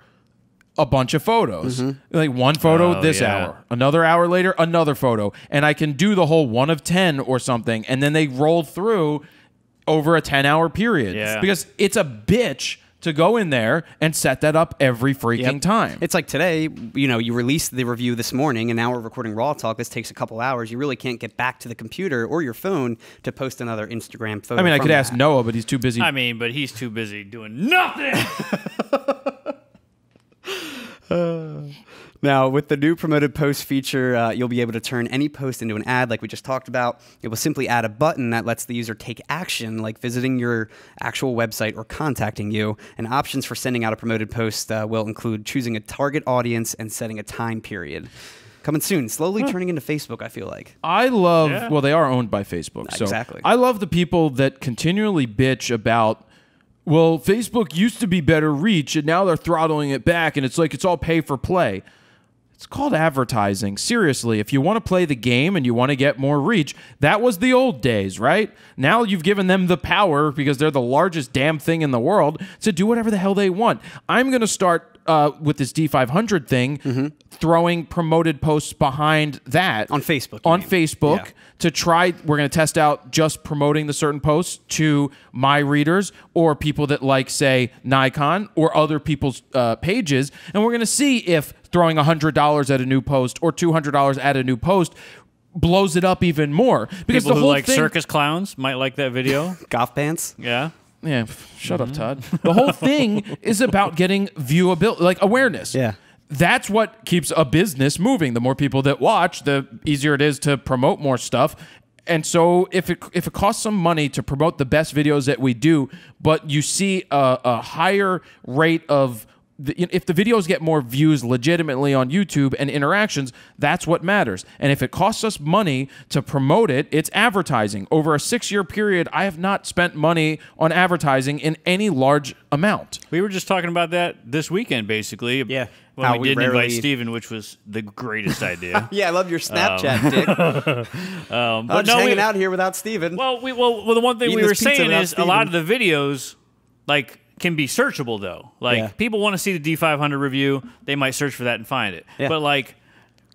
a bunch of photos. Like one photo this hour, another hour later, another photo. And I can do the whole 1 of 10 or something. And then they roll through over a 10-hour period. Yeah. Because it's a bitch to go in there and set that up every freaking time. It's like today, you know, you released the review this morning, and now we're recording RAWtalk. This takes a couple hours. You really can't get back to the computer or your phone to post another Instagram photo. I mean, I from could ask that. Noah, but he's too busy. I mean, but he's too busy doing nothing. Now, with the new promoted post feature, you'll be able to turn any post into an ad like we just talked about. It will simply add a button that lets the user take action, like visiting your actual website or contacting you. And options for sending out a promoted post will include choosing a target audience and setting a time period. Coming soon, slowly turning into Facebook, I feel like. I love, well, they are owned by Facebook. So Exactly. I love the people that continually bitch about, well, Facebook used to be better reach, and now they're throttling it back, and it's like it's all pay for play. It's called advertising. Seriously, if you want to play the game and you want to get more reach, that was the old days, right? Now you've given them the power, because they're the largest damn thing in the world, to do whatever the hell they want. I'm going to start with this D500 thing, throwing promoted posts behind that. On Facebook. On Facebook to try. We're going to test out just promoting the certain posts to my readers or people that like, say, Nikon or other people's pages. And we're going to see if throwing $100 at a new post or $200 at a new post blows it up even more. Because People the who whole like thing, circus clowns might like that video. Golf pants. Yeah. Yeah, shut up, Todd. The whole thing is about getting viewability, like awareness. Yeah. That's what keeps a business moving. The more people that watch, the easier it is to promote more stuff. And so if it costs some money to promote the best videos that we do, but you see a higher rate of if the videos get more views legitimately on YouTube and interactions, that's what matters. And if it costs us money to promote it, it's advertising. Over a 6-year period, I have not spent money on advertising in any large amount. We were just talking about that this weekend, basically. Yeah. When How we we didn't invite rarely- Steven, which was the greatest idea. Yeah, I love your Snapchat, Dick. But I'm no, just hanging out here without Steven. Well, the one thing Eating we were this pizza saying without is a lot of Steven. the videos, like, can be searchable though. Like people want to see the D500 review, they might search for that and find it. Yeah. But like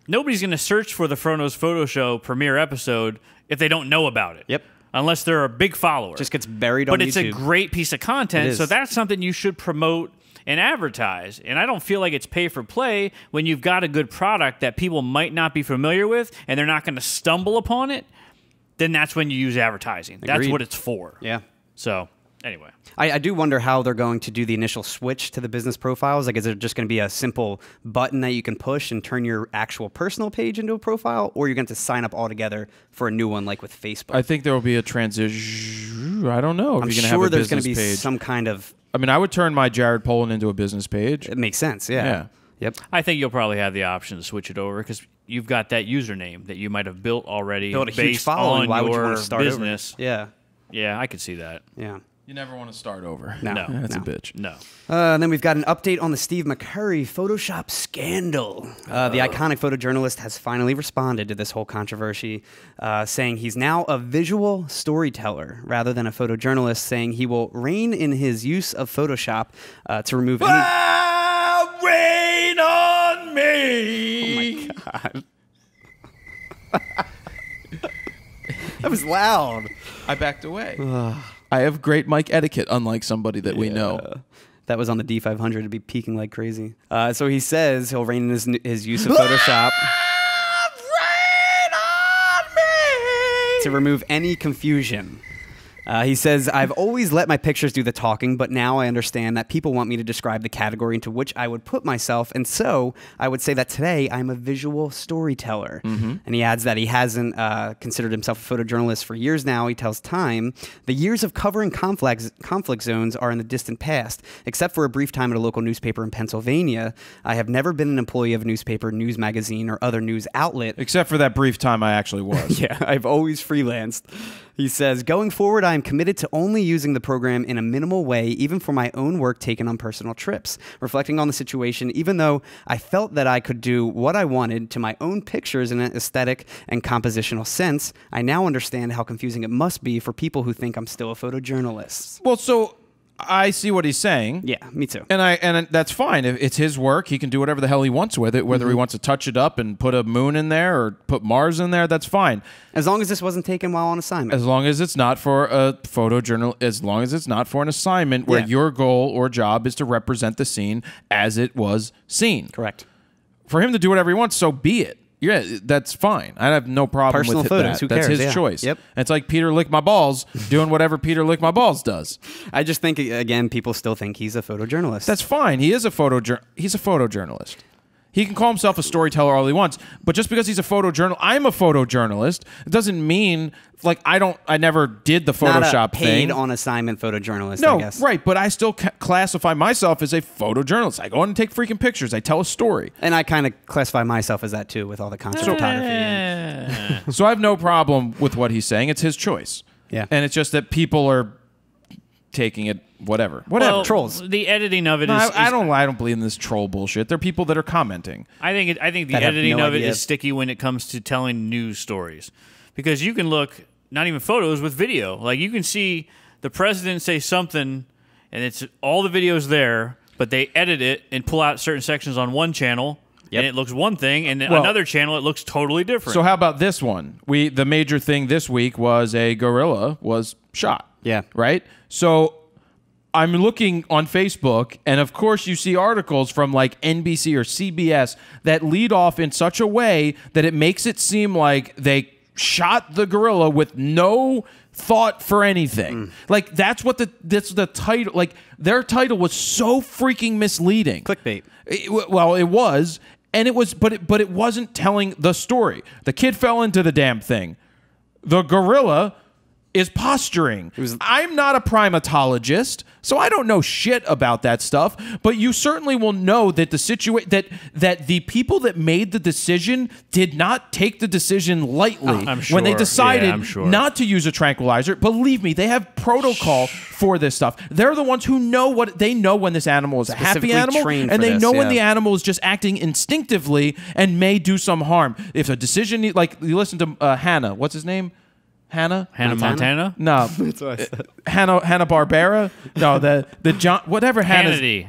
nobody's going to search for the FroKnowsPhoto Show premiere episode if they don't know about it. Yep. Unless they're a big follower. Just gets buried on But it's a YouTube. great piece of content, It so is. that's something you should promote and advertise. And I don't feel like it's pay for play when you've got a good product that people might not be familiar with and they're not going to stumble upon it. Then that's when you use advertising. That's Agreed. what it's for. Yeah. So anyway. I do wonder how they're going to do the initial switch to the business profiles. Like, is it just going to be a simple button that you can push and turn your actual personal page into a profile, or you're going to sign up altogether for a new one, like with Facebook? I think there will be a transition. I don't know if I'm you're going to sure have a there's going business to be page. some kind of. I mean, I would turn my Jared Polin into a business page. It makes sense. Yeah. Yeah. Yep. I think you'll probably have the option to switch it over because you've got that username that you might have built already Build a based huge following. on Why would you your want to start business. over? Yeah. Yeah, I could see that. Yeah. You never want to start over. No. That's no. a bitch. No. And then we've got an update on the Steve McCurry Photoshop scandal. The iconic photojournalist has finally responded to this whole controversy, saying he's now a visual storyteller rather than a photojournalist, saying he will rein in his use of Photoshop to remove any... Rain on me! Oh, my God. That was loud. I backed away. I have great mic etiquette, unlike somebody that we know. That was on the D500. It'd be peaking like crazy. So he says he'll rein in his use of Photoshop to remove any confusion. He says, I've always let my pictures do the talking, but now I understand that people want me to describe the category into which I would put myself, and so I would say that today I'm a visual storyteller. And he adds that he hasn't considered himself a photojournalist for years now. He tells Time, the years of covering conflict zones are in the distant past. Except for a brief time at a local newspaper in Pennsylvania, I have never been an employee of a newspaper, news magazine, or other news outlet. Except for that brief time I actually was. Yeah, I've always freelanced. He says, going forward, I am committed to only using the program in a minimal way, even for my own work taken on personal trips. Reflecting on the situation, even though I felt that I could do what I wanted to my own pictures in an aesthetic and compositional sense, I now understand how confusing it must be for people who think I'm still a photojournalist. Well, so I see what he's saying. Yeah, me too. And that's fine. If it's his work, he can do whatever the hell he wants with it. Whether he wants to touch it up and put a moon in there or put Mars in there, that's fine. As long as this wasn't taken while on assignment. As long as it's not for a photojournal, as long as it's not for an assignment where your goal or job is to represent the scene as it was seen. Correct. For him to do whatever he wants, so be it. Yeah, that's fine. I have no problem Personal with photos, that. who That's cares? his Yeah. choice. Yep. It's like Peter Lick My Balls doing whatever Peter Lick My Balls does. I just think, again, people still think he's a photojournalist. That's fine. He's a photojournalist. He can call himself a storyteller all he wants, but just because he's a photojournalist, I'm a photojournalist. It doesn't mean like I never did the Photoshop Not a paid thing. on assignment photojournalist, No, I guess. right, but I still classify myself as a photojournalist. I go in and take freaking pictures. I tell a story. And I kind of classify myself as that too, with all the concert photography. And, So I have no problem with what he's saying. It's his choice. Yeah. And it's just that people are taking it whatever. Well, trolls. The editing of it No, is. I don't believe in this troll bullshit. They're people that are commenting. I think the That have editing no of it idea. is sticky when it comes to telling news stories, because you can look not even photos with video. Like you can see the president say something, and it's all the videos there, but they edit it and pull out certain sections on one channel, and it looks one thing, and Well, another channel it looks totally different. So how about this one? The major thing this week was a gorilla was shot. Yeah. Right? So I'm looking on Facebook, and of course you see articles from like NBC or CBS that lead off in such a way that it makes it seem like they shot the gorilla with no thought for anything. Like that's the title. Like their title was so freaking misleading. Clickbait. Well, it was, and it was, but it wasn't telling the story. The kid fell into the damn thing. The gorilla is posturing. I'm not a primatologist, so I don't know shit about that stuff, but you certainly will know that that the people that made the decision did not take the decision lightly I'm sure. when they decided Yeah, I'm sure. not to use a tranquilizer. Believe me, they have protocol for this stuff. They're the ones who know when this animal is a happy Specifically animal, trained and for they this, know when yeah. the animal is just acting instinctively and may do some harm. If a decision, like you listen to Hannah, what's his name? Hannah Montana? No, That's what I said. Hanna Barbera. No, the John whatever Hannah's. Hannity.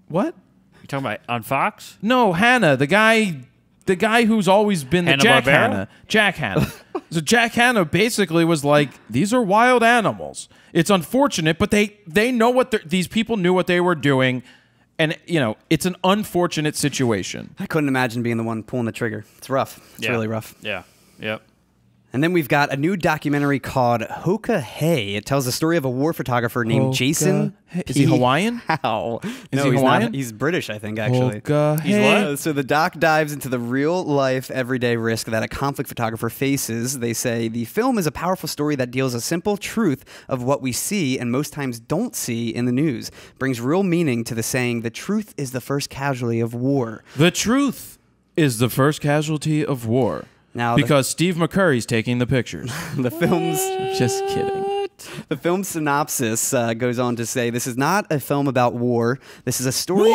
What? You talking about on Fox? No, Hannah, the guy who's always been the Jack Hanna-Barbera? Hanna. Jack Hanna. So Jack Hanna basically was like, these are wild animals. It's unfortunate, but they know what these people knew what they were doing, and it's an unfortunate situation. I couldn't imagine being the one pulling the trigger. It's rough. It's really rough. Yeah. Yep. And then we've got a new documentary called Hoka Hey. It tells the story of a war photographer named Hoka Jason. Hey. Is he Hawaiian? How? Is no, he he's Hawaiian? not. He's British, I think, actually. Hoka He's Hey. what? So the doc dives into the real-life, everyday risk that a conflict photographer faces. They say the film is a powerful story that deals a simple truth of what we see and most times don't see in the news. Brings real meaning to the saying, the truth is the first casualty of war. The truth is the first casualty of war. Now, because Steve McCurry's taking the pictures. the film's... Just kidding. The film's synopsis goes on to say, this is not a film about war. This is a story...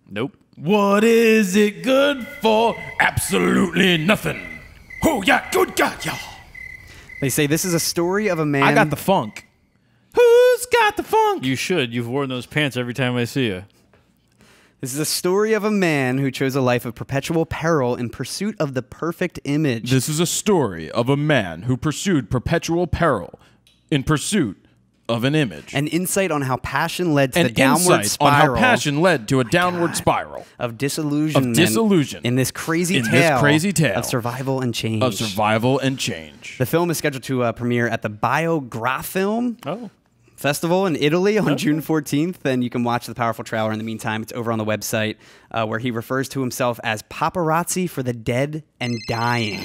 Nope. What is it good for? Absolutely nothing. Oh, yeah, good God, yeah. They say this is a story of a man... I got the funk. Who's got the funk? You should. You've worn those pants every time I see you. This is a story of a man who chose a life of perpetual peril in pursuit of the perfect image. This is a story of a man who pursued perpetual peril in pursuit of an image. An insight on how passion led to An the downward insight on spiral how passion led to a downward spiral of disillusion. Disillusion. In this crazy tale of survival and change. of survival and change. The film is scheduled to premiere at the Biograph Festival in Italy on June 14th, and you can watch the powerful trailer in the meantime. It's over on the website where he refers to himself as paparazzi for the dead and dying.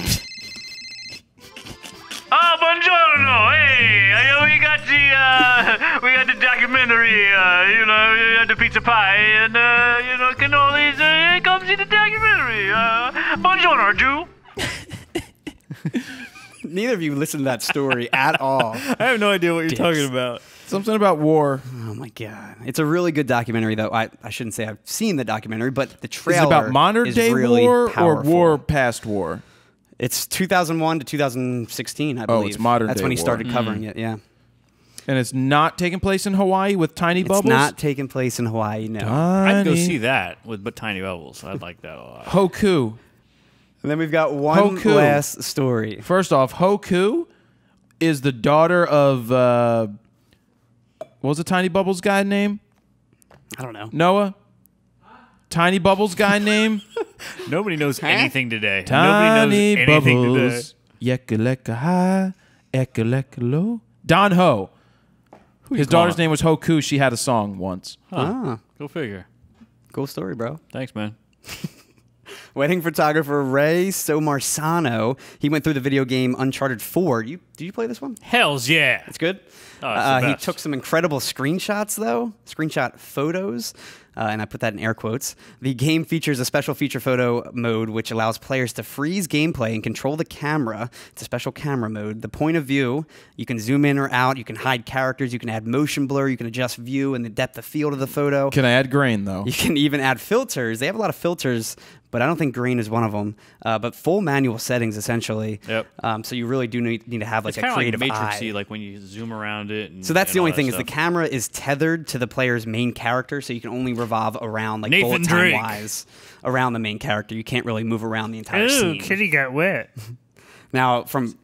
Oh, buongiorno! Hey, we got the documentary. You had the pizza pie and cannolis. Come see the documentary. Buongiorno, Jew. Neither of you listened to that story at all. I have no idea what you're talking about. Something about war. Oh my god, it's a really good documentary, though. I shouldn't say I've seen the documentary, but the trailer Is it about modern day really war powerful. or war past war? It's 2001 to 2016, I believe. Oh, it's modern That's day when he war. started covering it. Yeah, And it's not taking place in Hawaii with tiny bubbles? it's not taking place in Hawaii. No. I'd go Tiny see that with Tiny Bubbles. I'd like that a lot. Hoku. And then we've got one Hoku. last story. First off, Hoku is the daughter of what was the Tiny Bubbles guy name? I don't know. Noah? Tiny Bubbles guy name? Nobody knows anything today. Tiny Nobody knows anything today. Bubbles. Yekaleka high, ekaleka low. Don Ho. His daughter's calling? name was Hoku. She had a song once. Ah, Go figure. cool story, bro. Thanks, man. Wedding photographer Ray Somarsano. He went through the video game Uncharted 4. Did you play this one? Hells yeah. It's good. Oh, it's the he best. took some incredible screenshots, though. Screenshot photos. And I put that in air quotes. The game features a special feature photo mode, which allows players to freeze gameplay and control the camera. It's a special camera mode. The point of view, you can zoom in or out. You can hide characters. You can add motion blur. You can adjust view and the depth of field of the photo. Can I add grain, though? You can even add filters. They have a lot of filters, but I don't think green is one of them. But full manual settings, essentially. Yep. So you really do need to have like It's kind a of like creative Matrix-y, eye. like when you zoom around it. So that's the and all only that thing is the stuff. camera is tethered to the player's main character, so you can only revolve around like Nathan bullet time Drake. wise around the main character. You can't really move around the entire scene. kitty got wet. Now, from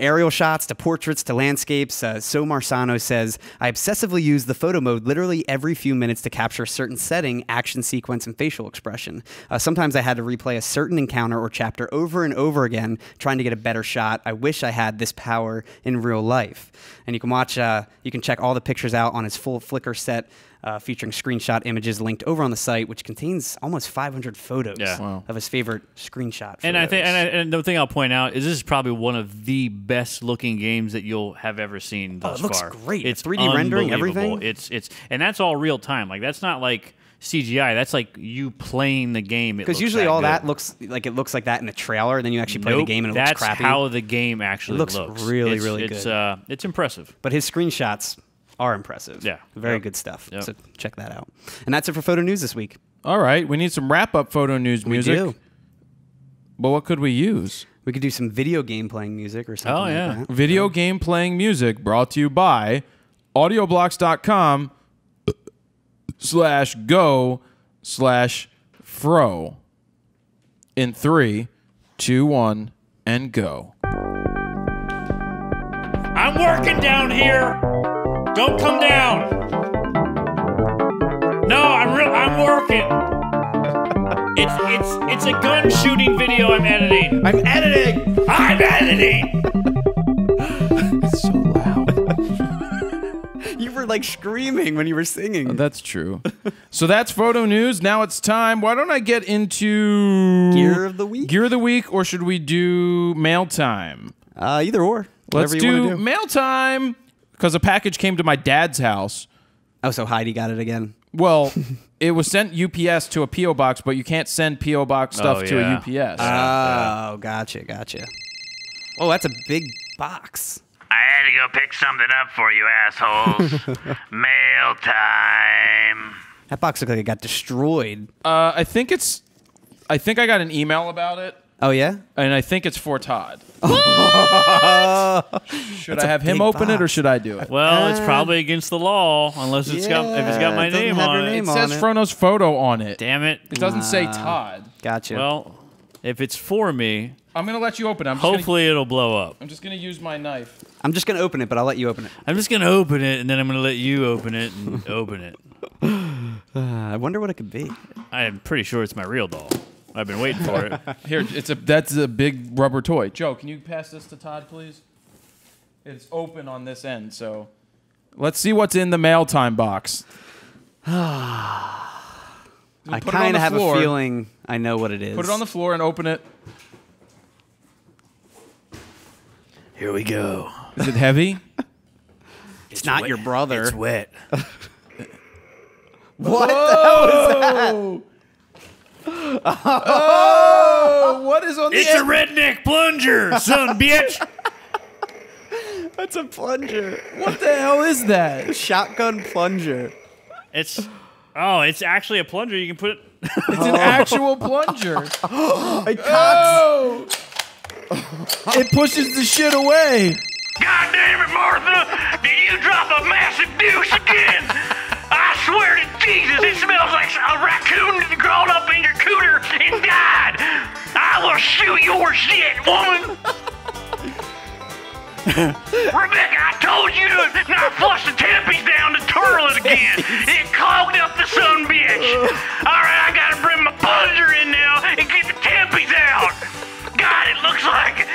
aerial shots to portraits to landscapes, Somarsano says, I obsessively use the photo mode literally every few minutes to capture a certain setting, action sequence, and facial expression. Sometimes I had to replay a certain encounter or chapter over and over again, trying to get a better shot. I wish I had this power in real life. And you can watch, you can check all the pictures out on his full Flickr set, featuring screenshot images linked over on the site, which contains almost 500 photos Yeah. of his favorite screenshot photos. And I think, and the thing I'll point out is this is probably one of the best looking games that you'll have ever seen thus it looks far. great. It's 3D rendering, unbelievable. everything. It's and that's all real time. Like that's not like CGI. That's like you playing the game. Because usually all that looks like that in the trailer, and then you actually play the game and it looks crappy. That's how the game actually looks really, really good. It's impressive. But his screenshots are impressive. Yeah. Very Yep. good stuff. Yep. So check that out. And that's it for photo news this week. All right. We need some wrap-up photo news music. We do. But what could we use? We could do some video game playing music or something Oh, yeah. like that. Video game playing music brought to you by audioblocks.com/go/fro. In 3, 2, 1, and go. I'm working down here. Don't come down. No, I'm working. It's a gun shooting video I'm editing. I'm editing! I'm editing. It's so loud. You were like screaming when you were singing. That's true. So that's photo news. Now it's time. Why don't I get into Gear of the week? Gear of the week, or should we do mail time? Either or. Let's Whatever you wanna do mail time because a package came to my dad's house. Oh, so Heidi got it again. Well, it was sent UPS to a PO box, but you can't send PO box stuff Oh, to yeah. a UPS. Oh, gotcha. Oh, that's a big box. I had to go pick something up for you assholes. Mail time. That box looked like it got destroyed. I think I got an email about it, Oh, yeah? and I think it's for Todd. Should I have him big open it, or box. should I do it? Well, it's probably against the law unless if it's got my it doesn't name have on your it. name It on says it. FroKnowsPhoto on it. Damn it. It doesn't say Todd. Gotcha. Well, if it's for me, I'm gonna let you open it. hopefully it'll blow up. I'm just gonna use my knife. I'm just going to open it, but I'll let you open it. I'm just gonna open it and then I'm gonna let you open it and open it. I wonder what it could be. I am pretty sure it's my real doll. I've been waiting for it. Here, that's a big rubber toy. Joe, can you pass this to Todd, please? It's open on this end, so let's see what's in the mail time box. I Put it on kind the of have floor. a feeling I know what it is. Put it on the floor and open it. Here we go. Is it heavy? It's not your brother. It's wet. What the hell is that? Oh, what is on the It's a redneck plunger, son bitch. That's a plunger. What the hell is that? Shotgun plunger. It's actually a plunger. You can put it. It's an actual plunger. It cocks. Oh! It pushes the shit away. God damn it, Martha! Did you drop a massive douche again? I swear to Jesus, it smells like a raccoon crawled up in your cooter and died. I will shoot your shit, woman. Rebecca, I told you to not flush the tappies down the toilet again. It clogged up the son bitch. All right, I gotta bring my plunger in now and get the tappies out. God, it looks like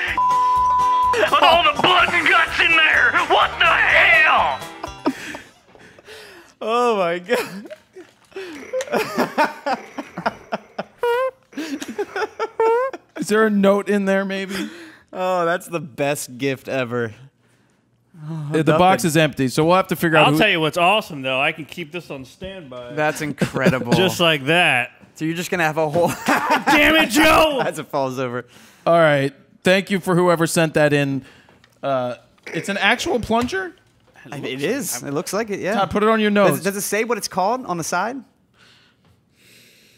with all the blood and guts in there. What the hell? Oh my god. Is there a note in there, maybe? Oh, that's the best gift ever. The box is empty, so we'll have to figure out. I'll tell you what's awesome though. I can keep this on standby. That's incredible. Just like that. So you're just gonna have a whole. Damn it, Joe! As it falls over. All right. Thank you for whoever sent that in. It's an actual plunger? It is. It looks like it. Yeah. Todd, put it on your nose. Does it say what it's called on the side?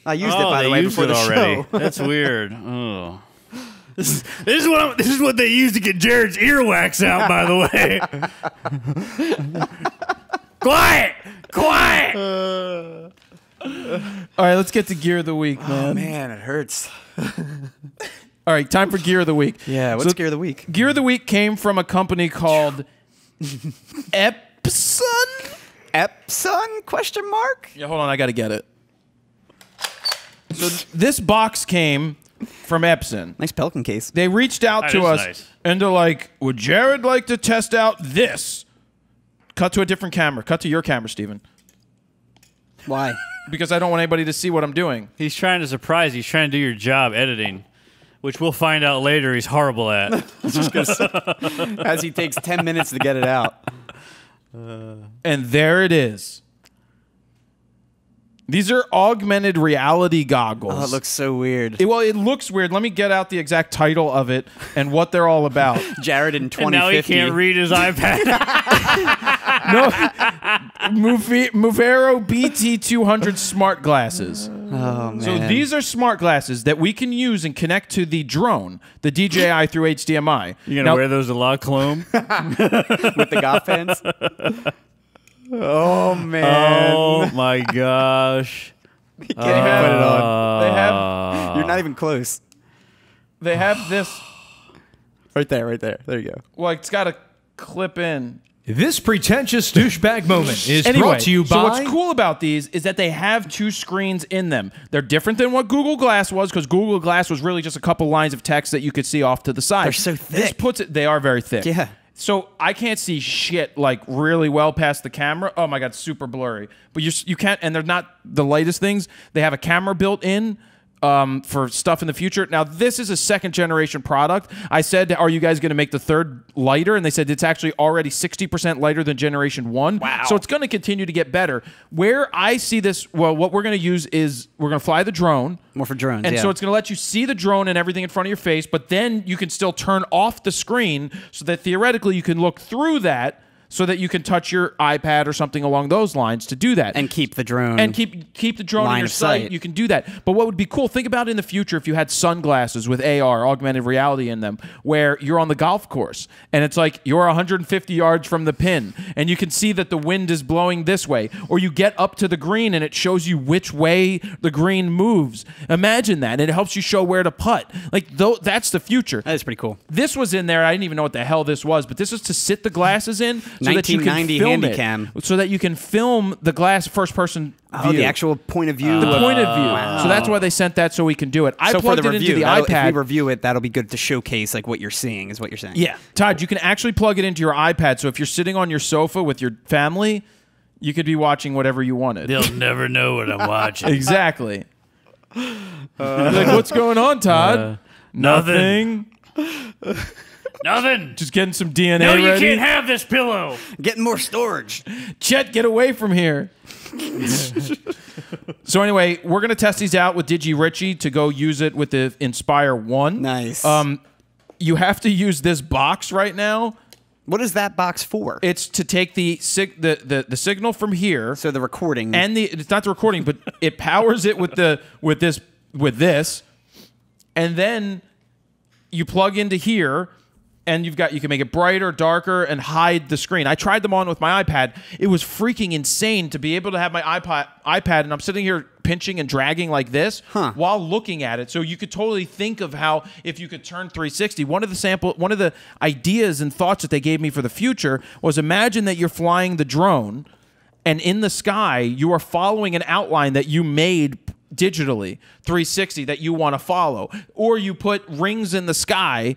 I used it Oh, by the they way used before it the already. show. That's weird. Oh. This is what they use to get Jared's earwax out. By the way. Quiet. All right, let's get to Gear of the Week, man. Oh man, it hurts. All right, time for Gear of the Week. Yeah. What's Gear of the Week? Gear of the Week came from a company called Epson? Epson? Question mark? Yeah, hold on, I got to get it. So this box came from Epson. Nice Pelican case. They reached out That to is us nice. and they're like, would Jared like to test out this? Cut to a different camera. Cut to your camera, Steven. Why? Because I don't want anybody to see what I'm doing. He's trying to surprise you. He's trying to do your job editing, which we'll find out later he's horrible at. As he takes 10 minutes to get it out. And there it is. These are augmented reality goggles. Oh, it looks so weird. Well, it looks weird. Let me get out the exact title of it and what they're all about. Jared in And 2050. now he can't read his iPad. No, Movero BT200 smart glasses. Oh, man. So these are smart glasses that we can use and connect to the drone, the DJI through HDMI. You gonna wear those a lot, Clone? With the goth fans. Oh, man. Oh my gosh! You can't even put it on. They have You're not even close. they have this. Right there, right there. There you go. Well, it's got a clip in. This pretentious douchebag moment is Anyway, brought to you so by... what's cool about these is that they have two screens in them. They're different than what Google Glass was, because Google Glass was really just a couple lines of text that you could see off to the side. They're so This thick. puts it. They are very thick. Yeah. So I can't see shit like really well past the camera. Oh my god, super blurry. But you can't, and they're not the lightest things. They have a camera built in. For stuff in the future. Now, this is a second generation product. I said, are you guys going to make the third lighter? And they said it's actually already 60% lighter than generation 1. Wow. So it's going to continue to get better. Where I see this, well, what we're going to use is we're going to fly the drone. More for drones, And yeah. so it's going to let you see the drone and everything in front of your face, but then you can still turn off the screen so that theoretically you can look through that so that you can touch your iPad or something along those lines to do that. And keep the drone. And keep the drone in line your of sight. sight. You can do that. But what would be cool, think about in the future if you had sunglasses with AR, augmented reality in them, where you're on the golf course and it's like you're 150 yards from the pin and you can see that the wind is blowing this way. Or you get up to the green and it shows you which way the green moves. Imagine that. And it helps you show where to putt. Like, that's the future. That is pretty cool. This was in there. I didn't even know what the hell this was, but this was to sit the glasses in so that you can 1990 film Handycam. it. So that you can film the glass first-person Oh, view. the actual point of view. The point of view. Wow. So that's why they sent that so we can do it. I So for plugged the it review, into the if we iPad. review it, that'll be good to showcase like what you're seeing, is what you're saying. Yeah. Todd, you can actually plug it into your iPad. So if you're sitting on your sofa with your family, you could be watching whatever you wanted. They'll never know what I'm watching. Exactly. Like, what's going on, Todd? Nothing. Nothing. Just getting some DNA No, you ready. can't have this pillow. Getting more storage. Chet, get away from here. So anyway, we're going to test these out with Digi Richie to go use it with the Inspire 1. Nice. You have to use this box right now What is that box for? It's to take the signal from here. So the recording. And it's not the recording, but it powers it with this. And then you plug into here, and you can make it brighter, darker, and hide the screen. I tried them on with my iPad. It was freaking insane to be able to have my iPad, and I'm sitting here pinching and dragging like this while looking at it. So you could totally think of how if you could turn 360. One of the ideas and thoughts that they gave me for the future was imagine that you're flying the drone, and in the sky you are following an outline that you made digitally, 360, that you want to follow, or you put rings in the sky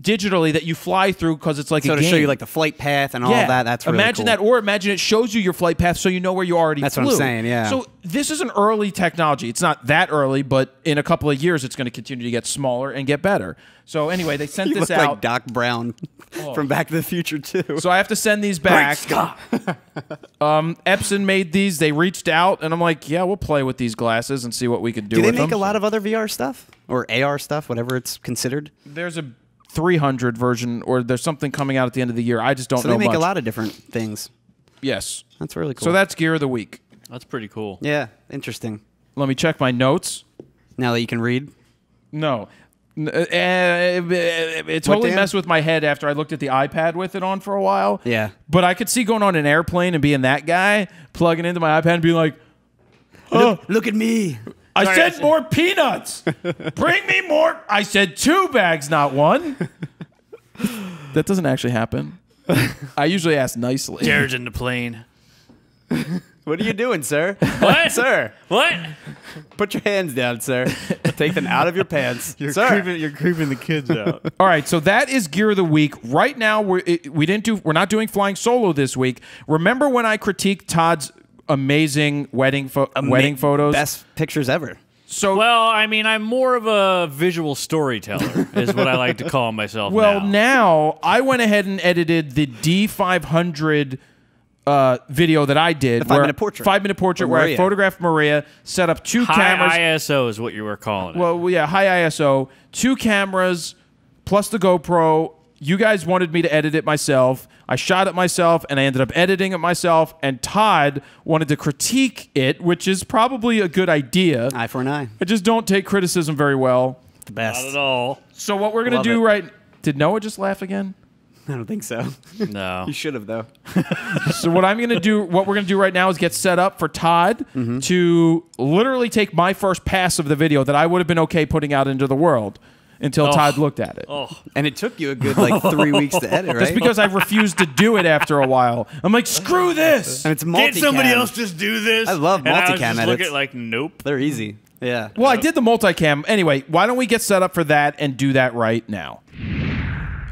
digitally that you fly through because it's like a game. So to show you like the flight path and all that, that's really imagine cool. that, or imagine it shows you your flight path so you know where you already flew. That's what I'm saying, yeah. So this is an early technology. It's not that early, but in a couple of years it's going to continue to get smaller and get better. So anyway, they sent You this look out. like Doc Brown from Back to the Future too. So I have to send these back. Epson made these. They reached out, and I'm like, yeah, we'll play with these glasses and see what we could do with them. Do they make a lot of other VR stuff? Or AR stuff, whatever it's considered? There's a 300 version, or there's something coming out at the end of the year. I just don't know So they make much. a lot of different things. Yes. That's really cool. So that's Gear of the Week. That's pretty cool. Yeah, interesting. Let me check my notes. Now that you can read? No. It totally Dan? messed with my head after I looked at the iPad with it on for a while. Yeah. But I could see going on an airplane and being that guy, plugging into my iPad and being like, oh, Look at me. I said more peanuts. Bring me more. I said 2 bags, not 1. That doesn't actually happen. I usually ask nicely. Jared's in the plane. What are you doing, sir? What? Sir, What? put your hands down, sir. Take them out of your pants. You're sir. creeping the kids out. All right, so that is Gear of the Week. Right now, we're not doing flying solo this week. Remember when I critiqued Todd's amazing wedding photos? Best pictures ever. So Well, I mean, I'm more of a visual storyteller, is what I like to call myself now I went ahead and edited the D500 video that I did. The 5-minute portrait. 5-minute portrait Of where I Maria. photographed Maria, set up 2 cameras. High ISO is what you were calling it. Well, yeah, high ISO, 2 cameras, plus the GoPro. You guys wanted me to edit it myself. I shot it myself, and I ended up editing it myself. And Todd wanted to critique it, which is probably a good idea. Eye for an eye. I just don't take criticism very well. The best. Not at all. So what we're gonna Love do it. Did Noah just laugh again? I don't think so. No. You should have, though. So what we're gonna do right now is get set up for Todd to literally take my first pass of the video that I would have been okay putting out into the world until Todd looked at it. Oh, And it took you a good, like, 3 weeks to edit, right? Just because I refused to do it after a while. I'm like, screw this. And it's multicam. can't somebody else just do this? I love and I was multicam just edits. looking like, nope. They're easy. Yeah. Well, I did the multicam. Anyway, why don't we get set up for that and do that right now?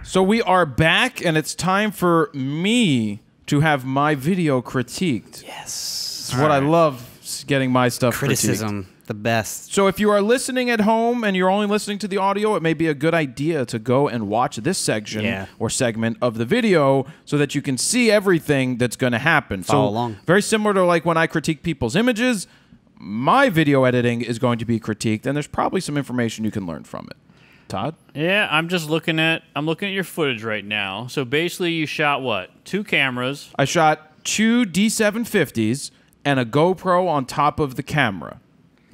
So we are back, and it's time for me to have my video critiqued. Yes. It's what I love, getting my stuff critiqued. Criticism. The best. So if you are listening at home and you're only listening to the audio, it may be a good idea to go and watch this section or segment of the video so that you can see everything that's going to happen. Follow along. Very similar to like when I critique people's images, my video editing is going to be critiqued, and there's probably some information you can learn from it. Todd? Yeah, I'm looking at your footage right now. So basically you shot what? 2 cameras. I shot 2 D750s and a GoPro on top of the camera.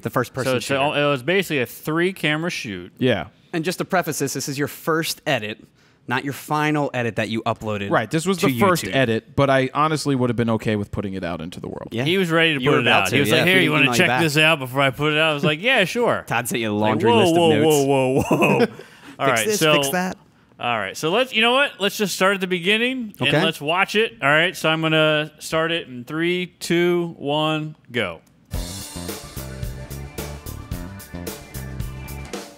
The first person So shooter. it was basically a 3-camera shoot. Yeah. And just to preface this is your first edit, not your final edit that you uploaded. Right. This was to the first YouTube. edit, but I honestly would have been okay with putting it out into the world. Yeah. He was ready to You put were it about out. to, He was yeah, like, if "Here, we you want to email you check back." this out before I put it out?" I was like, "Yeah, sure." Todd sent you a Like, laundry list of notes. Whoa. All Fix right, this, so fix that. all right, so you know what? Let's just start at the beginning and Okay. let's watch it. All right, so I'm gonna start it in 3, 2, 1, go.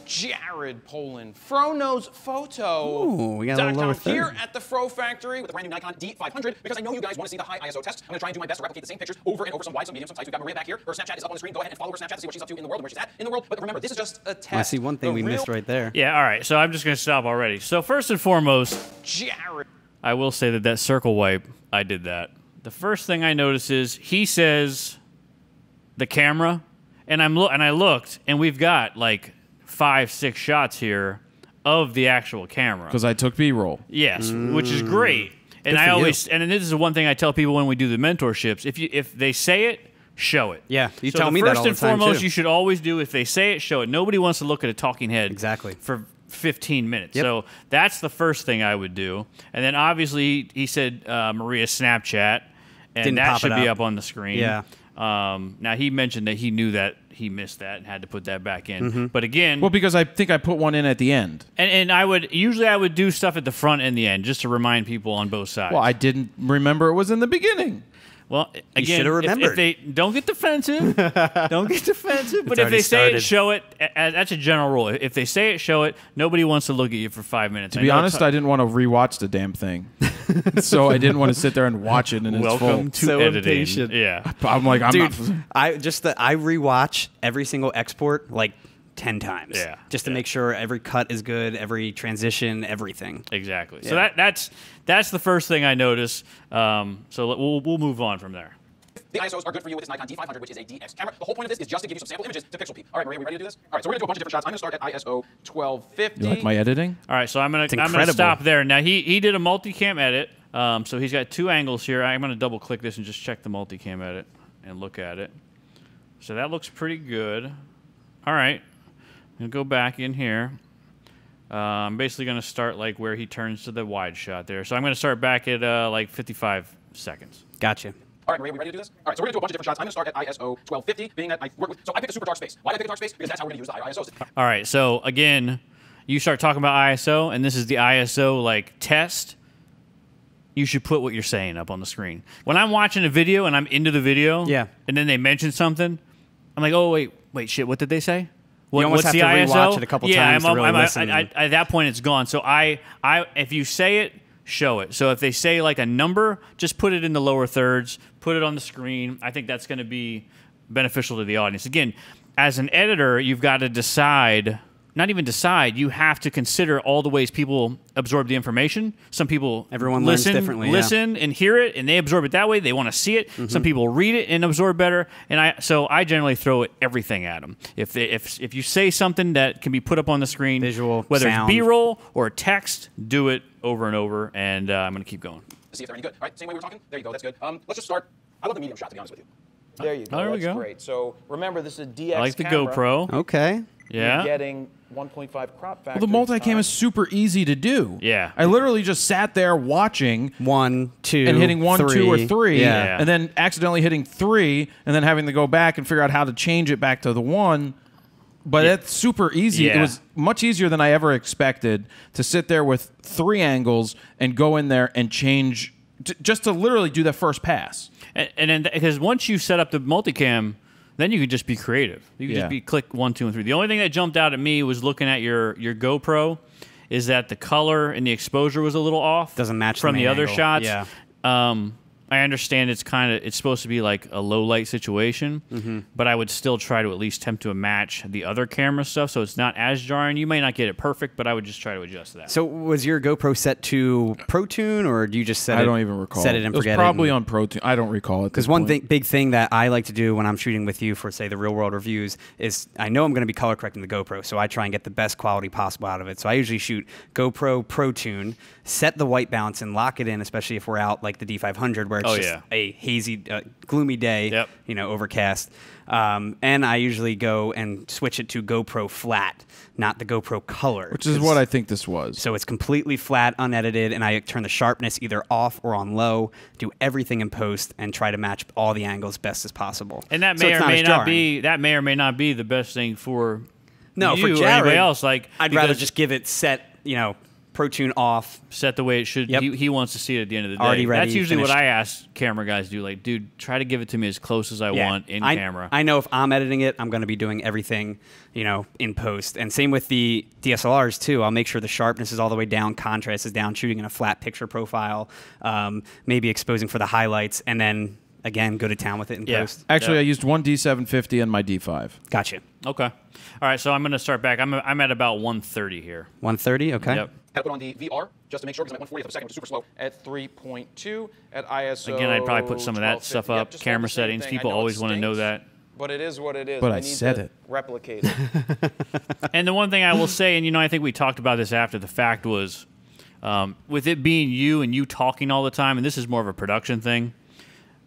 Jared Poland, FroKnowsPhoto. Ooh, we got a little lower third. Here at the Fro Factory with a brand new Nikon D500 because I know you guys want to see the high ISO test. I'm going to try and do my best to replicate the same pictures over and over, some wide, some medium, some tight. We've got Maria back here. Her Snapchat is up on the screen. Go ahead and follow her Snapchat to see what she's up to in the world and where she's at in the world. But remember, this is just a test. I see one thing The we real missed right there. Yeah, all right. So I'm just gonna stop already. So first and foremost, Jared. I will say that circle wipe, I did that. The first thing I notice is he says the camera, and I looked, and we've got like 5, 6 shots here of the actual camera. Because I took B-roll. Yes, which is great. And I always, and this is the one thing I tell people when we do the mentorships: if they say it, show it. Yeah, you so tell me that all the time, first and foremost, too. you should always do, if they say it, show it. Nobody wants to look at a talking head for 15 minutes. Yep. So that's the first thing I would do. And then obviously he said Maria's Snapchat, and that should be up on the screen. Yeah. Now he mentioned that he knew that he missed that and had to put that back in. But again, Well, because I think I put one in at the end. and I would do stuff at the front and the end just to remind people on both sides. Well, I didn't remember it was in the beginning. Well, again, should have remembered. if they don't get defensive, don't get defensive. But if they say it, show it. That's a general rule. If they say it, show it. Nobody wants to look at you for 5 minutes. To be honest, I didn't want to rewatch the damn thing, so I didn't want to sit there and watch it in its full. Welcome to So editing. impatient. Yeah, I'm like, I'm Dude, not. I rewatch every single export like 10 times. Yeah. Just to make sure every cut is good, every transition, everything. exactly. So that's the first thing I notice. So we'll move on from there. The ISOs are good for you with this Nikon D500, which is a DX camera. The whole point of this is just to give you some sample images to pixel peep. All right, Maria, we ready to do this? All right, so we're gonna do a bunch of different shots. I'm gonna start at ISO 1250. You like my editing? All right, so I'm gonna incredible. stop there. Now he did a multicam edit. So he's got 2 angles here. I'm gonna double click this and just check the multicam edit and look at it. So that looks pretty good. All right, I'm gonna go back in here. I'm basically gonna start like where he turns to the wide shot there. So I'm gonna start back at like 55 seconds. Gotcha. All right, Maria, we ready to do this? All right, so we're gonna do a bunch of different shots. I'm gonna start at ISO 1250, being that I work with. So I picked a super dark space. Why did I pick a dark space? Because that's how we're gonna use the higher ISOs. All right, so again, you start talking about ISO, and this is the ISO like test. You should put what you're saying up on the screen. When I'm watching a video and I'm into the video, and then they mention something, I'm like, oh wait, shit, what did they say? You almost what's have the to ISO? rewatch it a couple times to really listen. At that point, it's gone. So if you say it, show it. So if they say like a number, just put it in the lower thirds, put it on the screen. I think that's going to be beneficial to the audience. Again, as an editor, you've got to decide. Not even decide. You have to consider all the ways people absorb the information. Some people Everyone learns differently, listen and hear it, and they absorb it that way. They want to see it. Some people read it and absorb better. And I generally throw everything at them. If you say something that can be put up on the screen, Visual, whether sound. it's B-roll or text, do it over and over. And I'm going to keep going. To see if they're any good. All right, same way we were talking. There you go. That's good. Let's just start. I love the medium shot, to be honest with you. There you go. There we That's go. great. So remember, this is a DX I like the camera. GoPro. Okay. Yeah. You're getting 1.5 crop factor. Well, the multicam is super easy to do. Yeah. I literally just sat there watching 1, 2, and hitting 1, 2, or 3, Yeah. and then accidentally hitting 3, and then having to go back and figure out how to change it back to the 1. But it's super easy. Yeah. It was much easier than I ever expected to sit there with 3 angles and go in there and change, just to literally do the first pass. And then because once you set up the multicam, then you could just be creative. You could Yeah. just be click 1, 2, and 3. The only thing that jumped out at me was looking at your GoPro, is that the color and the exposure was a little off. Doesn't match from the the main other angle. shots. Yeah. I understand it's supposed to be like a low light situation, but I would still try to at least attempt to match the other camera stuff so it's not as jarring. You may not get it perfect, but I would just try to adjust that. So was your GoPro set to Pro Tune, or do you just set it? I don't even recall. Set it and was forget probably it. on Pro Tune. I don't recall it. Because one big thing that I like to do when I'm shooting with you for, say, the real world reviews is I know I'm going to be color correcting the GoPro, so I try and get the best quality possible out of it. So I usually shoot GoPro Pro Tune, set the white balance, and lock it in, especially if we're out like the D500 where it's just a hazy, gloomy day, overcast. And I usually go and switch it to GoPro flat, not the GoPro color. Which is what I think this was. So it's completely flat, unedited, and I turn the sharpness either off or on low, do everything in post, and try to match all the angles best as possible. And that So may it's or may as not jarring. be the best thing for No, you for or Jared, anybody else. Like I'd rather because just give it set, Pro Tune off. set the way it should. Yep. He wants to see it at the end of the day. Already ready, That's usually what finished. I ask camera guys to do. Like, dude, try to give it to me as close as I want in camera. I know if I'm editing it, I'm going to be doing everything, in post. And same with the DSLRs too. I'll make sure the sharpness is all the way down, contrast is down, shooting in a flat picture profile, maybe exposing for the highlights, and then again go to town with it in post. Actually, I used one D750 and my D5. Gotcha. Okay. All right, so I'm going to start back. I'm at about 130 here. 130. Okay. Yep. I put on the VR just to make sure because I'm at 140th of a second, which is super slow. At 3.2 at ISO. Again, I'd probably put some of that stuff 1250. up. Yep, just Camera the same settings. thing. I People know it always want to know stinks, that. But it is what it is. But I need said to it. replicate it. And the one thing I will say, and I think we talked about this after the fact, was With it being you and you talking all the time, and this is more of a production thing.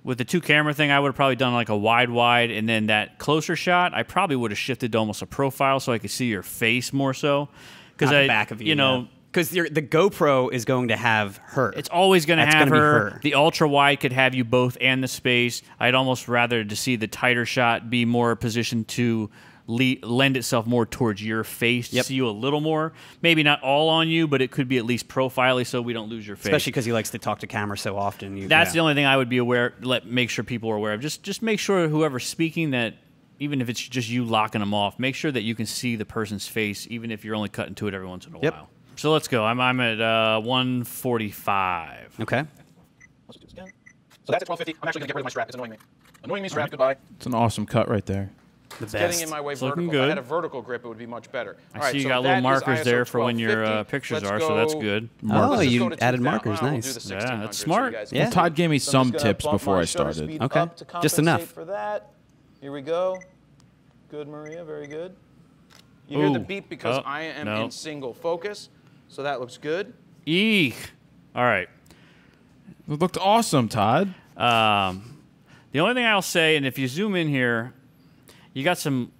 With the 2-camera thing, I would have probably done like a wide, and then that closer shot, I probably would have shifted to almost a profile so I could see your face more so. Because the back of you, know. Because the GoPro is going to have her. It's always going to have her. The ultra wide could have you both and the space. I'd almost rather to see the tighter shot be more positioned to lend itself more towards your face to see you a little more. Maybe not all on you, but it could be at least profile-y so we don't lose your face. Especially because he likes to talk to camera so often. That's the only thing I would be aware. Make sure people are aware of. Just make sure whoever's speaking that. Even if it's just you locking them off, make sure that you can see the person's face, even if you're only cutting to it every once in a while. So let's go. I'm at 145. Okay. Let's do this again. So that's at 1250. I'm actually going to get rid of my strap. It's annoying me. Annoying me, strap. Goodbye. It's an awesome cut right there. It's getting in my way vertical. Looking good. If I had a vertical grip, it would be much better. I see you got little markers there for when your pictures are, so that's good. Oh, you added markers. Nice. Yeah, that's smart. Yeah. Well, Todd gave me some tips before I started. Okay. Just enough. For that. Here we go. Good, Maria. Very good. You hear the beep because I am in single focus, so that looks good. Eek. All right. It looked awesome, Todd. The only thing I'll say, and if you zoom in here, you got some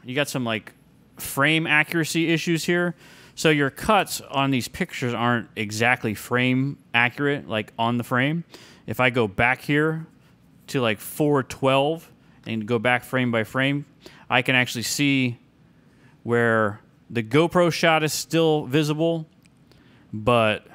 like frame accuracy issues here. So your cuts on these pictures aren't exactly frame accurate, like on the frame. If I go back here to like 412 and go back frame by frame, I can actually see where the GoPro shot is still visible, but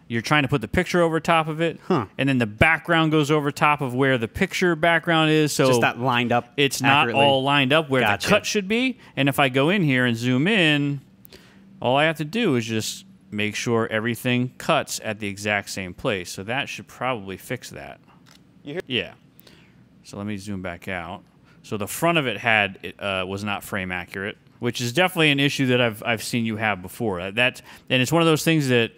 you're trying to put the picture over top of it, and then the background goes over top of where the picture background is. So just not lined up. It's accurately. not all lined up where the cut should be. And if I go in here and zoom in, all I have to do is just make sure everything cuts at the exact same place. So that should probably fix that. Yeah. So let me zoom back out. So the front of it was not frame accurate, which is definitely an issue that I've seen you have before. And it's one of those things that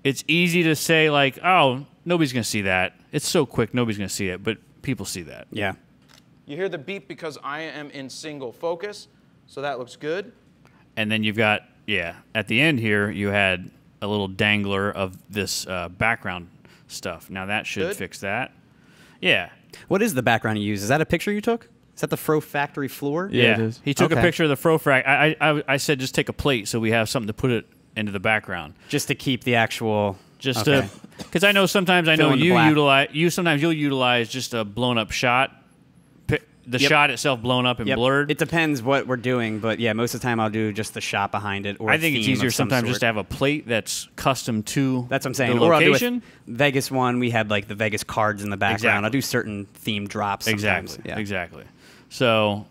it's easy to say like, oh, nobody's going to see that. It's so quick, nobody's going to see it, but people see that. Yeah. You hear the beep because I am in single focus, so that looks good. And then you've got, at the end here, you had a little dangler of this background stuff. Now that should fix that. Yeah. What is the background you use? Is that a picture you took? Is that the Fro factory floor? Yeah, it is. He took a picture of the Fro frac. I said just take a plate so we have something to put it into the background. Just to keep the actual... Just because I know sometimes sometimes you'll utilize just a blown up shot. The shot itself blown up and blurred. It depends what we're doing, but yeah, most of the time I'll do just the shot behind it. Or I think it's easier sometimes just to have a plate that's custom to that's what I'm saying. The or location. I'll do Vegas one. We had like the Vegas cards in the background. Exactly. I'll do certain theme drops. Sometimes. Exactly. Yeah. Exactly. So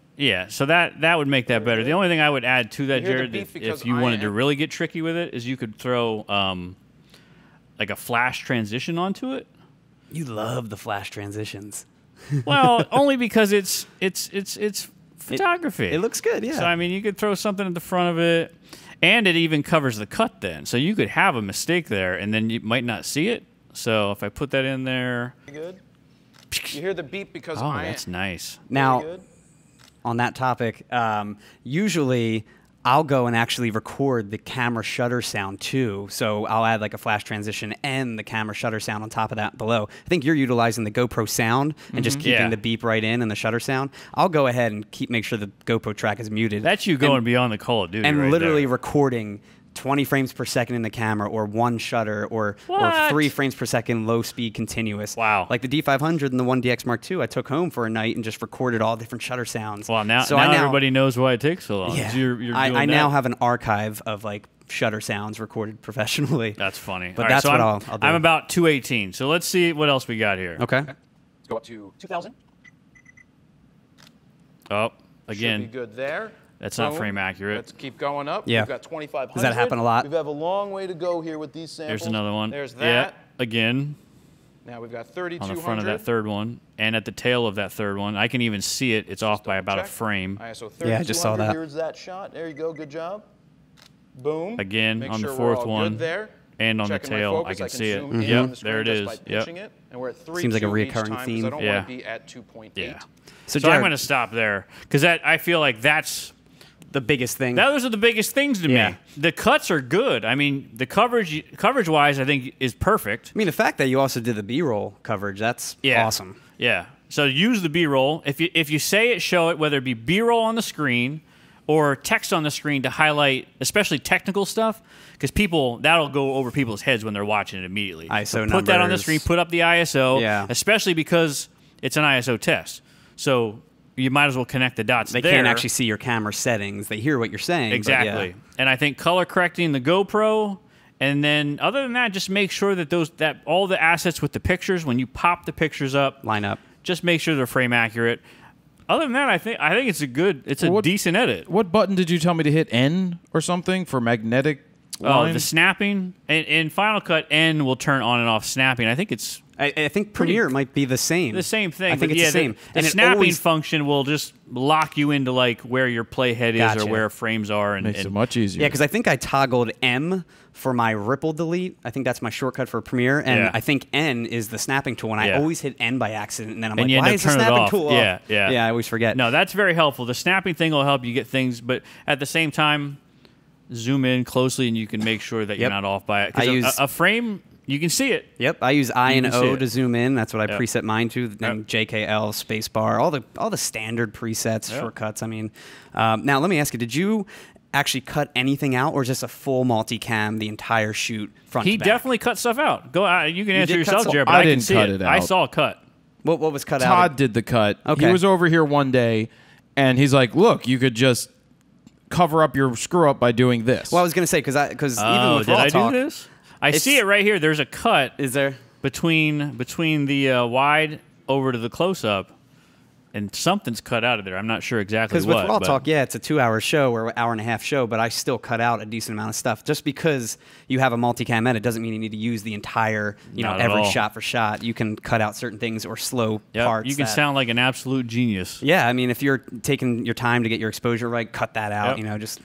so that would make that better. The only thing I would add to that, Jared, if you wanted to really get tricky with it, is you could throw like a flash transition onto it. You love the flash transitions. Well, only because it's photography. It looks good, yeah. So I mean, you could throw something at the front of it, and it even covers the cut. Then, so you could have a mistake there, and then you might not see it. So if I put that in there, good. You hear the beep because that's nice. Now, on that topic, usually I'll go and actually record the camera shutter sound too. So I'll add like a flash transition and the camera shutter sound on top of that below. I think you're utilizing the GoPro sound and just keeping the beep right in and the shutter sound. I'll go ahead and make sure the GoPro track is muted. That's you going beyond the Call of Duty and right literally there. recording 20 frames per second in the camera, or one shutter, or 3 frames per second low speed continuous. Wow. Like the D500 and the 1DX Mark II, I took home for a night and just recorded all different shutter sounds. Well, now everybody knows why it takes so long. Yeah. You're doing I now have an archive of like shutter sounds recorded professionally. That's funny. But all that's right, so what I'll do. I'm about 218. So let's see what else we got here. Okay. Let's go up to 2,000. Oh, again. Should be good there. That's not frame accurate. Let's keep going up. Yeah. We've got 2,500. Does that happen a lot? We have a long way to go here with these samples. There's another one. There's that. Yeah, again. Now we've got 3,200. On the front of that third one, and at the tail of that third one. I can even see it. It's off by about a frame. ISO 3,200. Yeah, I just saw that. Here's that shot. There you go. Good job. Boom. Again, Make on sure the we're fourth all one. good there. And on Checking the my tail, focus, I can see it. zoom in on the Yep, screen there it just is. by Yep. pinching it. And we're at 3.2 Seems like a each reoccurring time, theme. I don't Yeah. want to be at 2.8. Yeah. So So I'm going to stop there because I feel like that's the biggest thing. Those are the biggest things to me. The cuts are good. I mean, the coverage-wise, I think, is perfect. I mean, the fact that you also did the B-roll coverage, that's awesome. Yeah. So use the B-roll. If you say it, show it, whether it be B-roll on the screen or text on the screen to highlight, especially technical stuff, because that'll go over people's heads when they're watching it immediately. ISO so numbers. Put that on the screen, put up the ISO, especially because it's an ISO test. So you might as well connect the dots They can't actually see your camera settings. They hear what you're saying. Exactly. And I think color correcting the GoPro, and then other than that, just make sure that all the assets with the pictures, when you pop the pictures up, line up. Just make sure they're frame accurate. Other than that, I think it's a decent edit. What button did you tell me to hit? N or something for magnetic line? Oh, the snapping. In Final Cut, N will turn on and off snapping. I think it's... I think Premiere might be the same. The same thing. I think it's the same. The snapping function will just lock you into like where your playhead is or where frames are. And makes it much easier. Yeah, because I think I toggled M for my ripple delete. I think that's my shortcut for Premiere. And I think N is the snapping tool. And I always hit N by accident. And then I'm like, why is the snapping tool off? Yeah, I always forget. No, that's very helpful. The snapping thing will help you get things. But at the same time, zoom in closely and you can make sure that you're not off by it. Because a frame... You can see it. Yep, I use I and O to zoom in. That's what I preset mine to. Then JKL, spacebar, all the standard presets, shortcuts. I mean, now let me ask you: did you actually cut anything out, or just a full multicam, the entire shoot front to back? He definitely cut stuff out. Go, you can answer yourself, Jared. But I can didn't see cut it out. I saw a cut. What was cut out? Todd did the cut. Okay. He was over here one day, and he's like, "Look, you could just cover up your screw up by doing this." Well, I was gonna say because even with did RAWtalk, I do this? I see it right here. There's a cut. Is there? Between the wide over to the close-up, and something's cut out of there. I'm not sure exactly what. Because with RAWtalk, it's a 2-hour show or hour-and-a-half show, but I still cut out a decent amount of stuff. Just because you have a multicam edit doesn't mean you need to use the entire, every shot for shot. You can cut out certain things or slow parts. You can sound like an absolute genius. Yeah, I mean, if you're taking your time to get your exposure right, cut that out. Just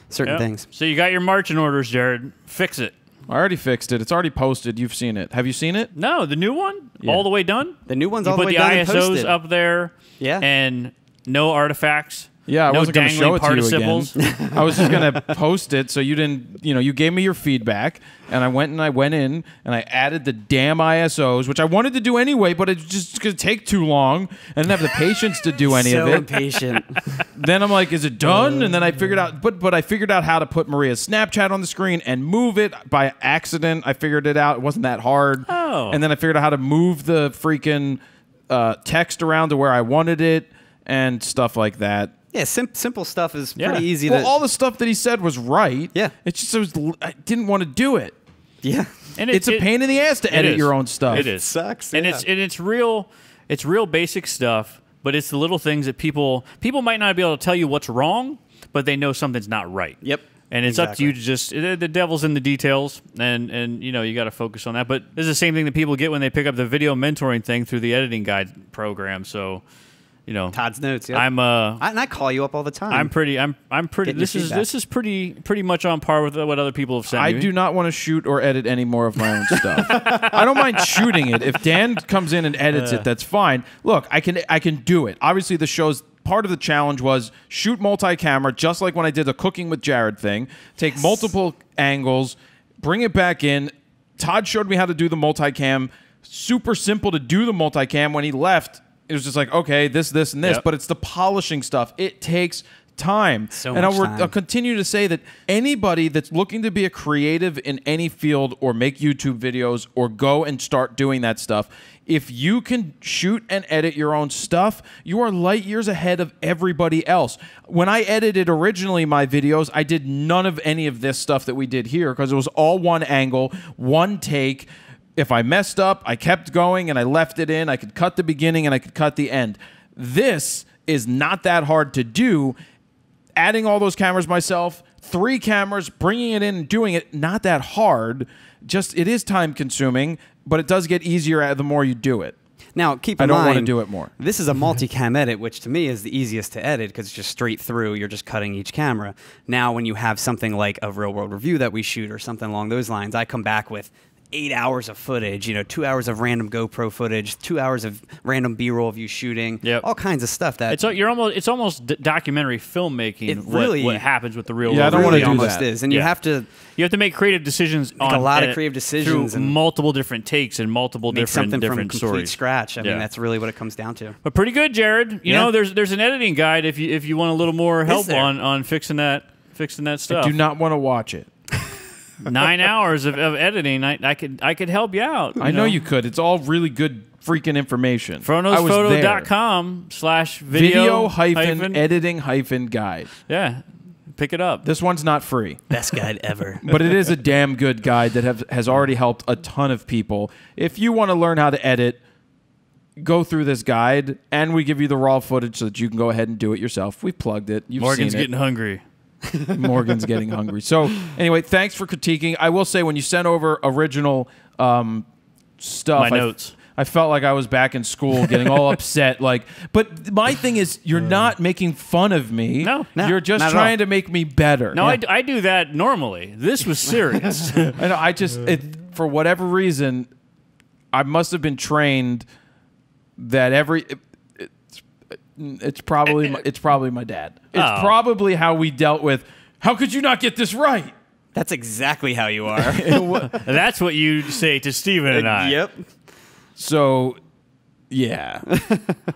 certain things. So you got your marching orders, Jared. Fix it. I already fixed it. It's already posted. You've seen it. Have you seen it? No, the new one? Yeah. All the way done? The new one's all the way You done put the and ISOs posted. up there Yeah. and no artifacts. Yeah, I no wasn't going to show it to you participles. again. I was just going to post it so you didn't, you gave me your feedback, and I went in and I added the damn ISOs, which I wanted to do anyway, but it's just going to take too long. I didn't have the patience to do any of it. So impatient. Then I'm like, is it done? And then I figured out, but I figured out how to put Maria's Snapchat on the screen and move it by accident. I figured it out. It wasn't that hard. Oh. And then I figured out how to move the freaking text around to where I wanted it and stuff like that. Yeah, simple stuff is pretty easy to... Well, all the stuff that he said was right. Yeah. It's just I didn't want to do it. Yeah. And it's a pain in the ass to edit your own stuff. It is. Sucks. And it's real basic stuff, but it's the little things that people might not be able to tell you what's wrong, but they know something's not right. Yep. And it's up to you to just the devil's in the details, and you got to focus on that. But this is the same thing that people get when they pick up the video mentoring thing through the editing guide program. So, Todd's notes. Yep. And I call you up all the time. I'm pretty. This is pretty much on par with what other people have sent me. I do not want to shoot or edit any more of my own stuff. I don't mind shooting it. If Dan comes in and edits it, that's fine. Look, I can do it. Obviously, the show's part of the challenge was shoot multi-camera, just like when I did the cooking with Jared thing. Take multiple angles, bring it back in. Todd showed me how to do the multicam. Super simple to do the multicam. When he left, it was just like, okay, this, and this. Yep. But it's the polishing stuff. It takes time. So much time. I'll continue to say that anybody that's looking to be a creative in any field or make YouTube videos or go and start doing that stuff, if you can shoot and edit your own stuff, you are light years ahead of everybody else. When I edited originally my videos, I did none of any of this stuff that we did here because it was all one angle, one take. If I messed up, I kept going and I left it in. I could cut the beginning and I could cut the end. This is not that hard to do. Adding all those cameras myself, 3 cameras, bringing it in and doing it, not that hard. Just it is time consuming, but it does get easier the more you do it. Now, keep in mind, I don't want to do it more. This is a multicam edit, which to me is the easiest to edit because it's just straight through. You're just cutting each camera. Now, when you have something like a real-world review that we shoot or something along those lines, I come back with 8 hours of footage, 2 hours of random GoPro footage, 2 hours of random B-roll of you shooting, all kinds of stuff. That it's almost documentary filmmaking. It really what happens with the real world. Yeah, I don't want to do almost that. is, and you have to make creative decisions make on a lot of creative decisions through and multiple different takes and multiple make something from different complete stories. scratch. I mean, that's really what it comes down to. But pretty good, Jared. You know, there's an editing guide if you want a little more help on fixing that stuff. I do not want to watch it. 9 hours of editing. I could help you out. I know you could. It's all really good freaking information. FroKnowsPhoto.com/video-editing-guide. Yeah. Pick it up. This one's not free. Best guide ever. But it is a damn good guide that has already helped a ton of people. If you want to learn how to edit, go through this guide, and we give you the raw footage so that you can go ahead and do it yourself. We've plugged it. Morgan's getting hungry. Morgan's getting hungry. So anyway, thanks for critiquing. I will say when you sent over original stuff, my notes. I felt like I was back in school getting all upset. But my thing is, you're not making fun of me. No, you're just trying to make me better. No, I do that normally. This was serious. I know. For whatever reason, I must have been trained that it's probably my dad. It's probably how we dealt with. How could you not get this right? That's exactly how you are. That's what you say to Steven and I. Yep. So, yeah.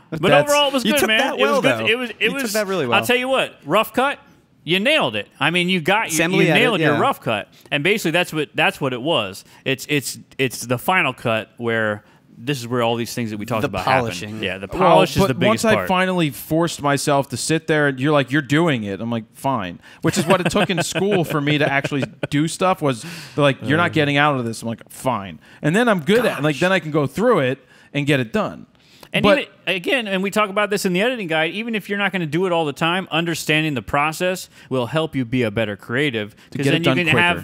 But overall, it was good, man. That well, it was good. It was. Took that really well. I'll tell you what. Rough cut. You nailed it. I mean, you nailed your rough cut, and basically that's what it was. It's the final cut where. This is where all these things that we talked about polishing. happen. Yeah, the polish is the biggest part. Once I finally forced myself to sit there, and you're doing it. I'm like, fine. Which is what it took in school for me to actually do stuff. Was they're like, you're not getting out of this. I'm like, fine. And then I'm good at it. Then I can go through it and get it done. And and we talk about this in the editing guide, even if you're not going to do it all the time, understanding the process will help you be a better creative. Because then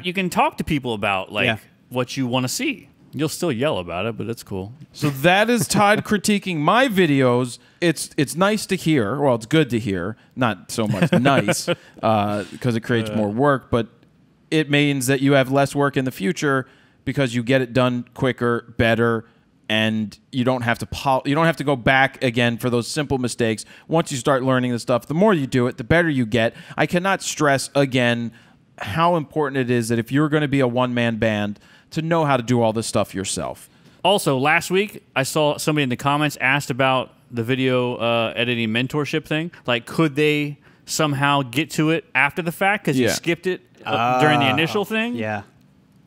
you can talk to people about what you want to see. You'll still yell about it, but it's cool. So that is Todd critiquing my videos. It's nice to hear. Well, it's good to hear. Not so much nice because it creates more work, but it means that you have less work in the future because you get it done quicker, better, and you don't have to go back again for those simple mistakes. Once you start learning this stuff, the more you do it, the better you get. I cannot stress again how important it is that if you're going to be a one-man band, to know how to do all this stuff yourself. Also, last week, I saw somebody in the comments asked about the video editing mentorship thing. Like, could they somehow get to it after the fact because you skipped it during the initial thing? Yeah.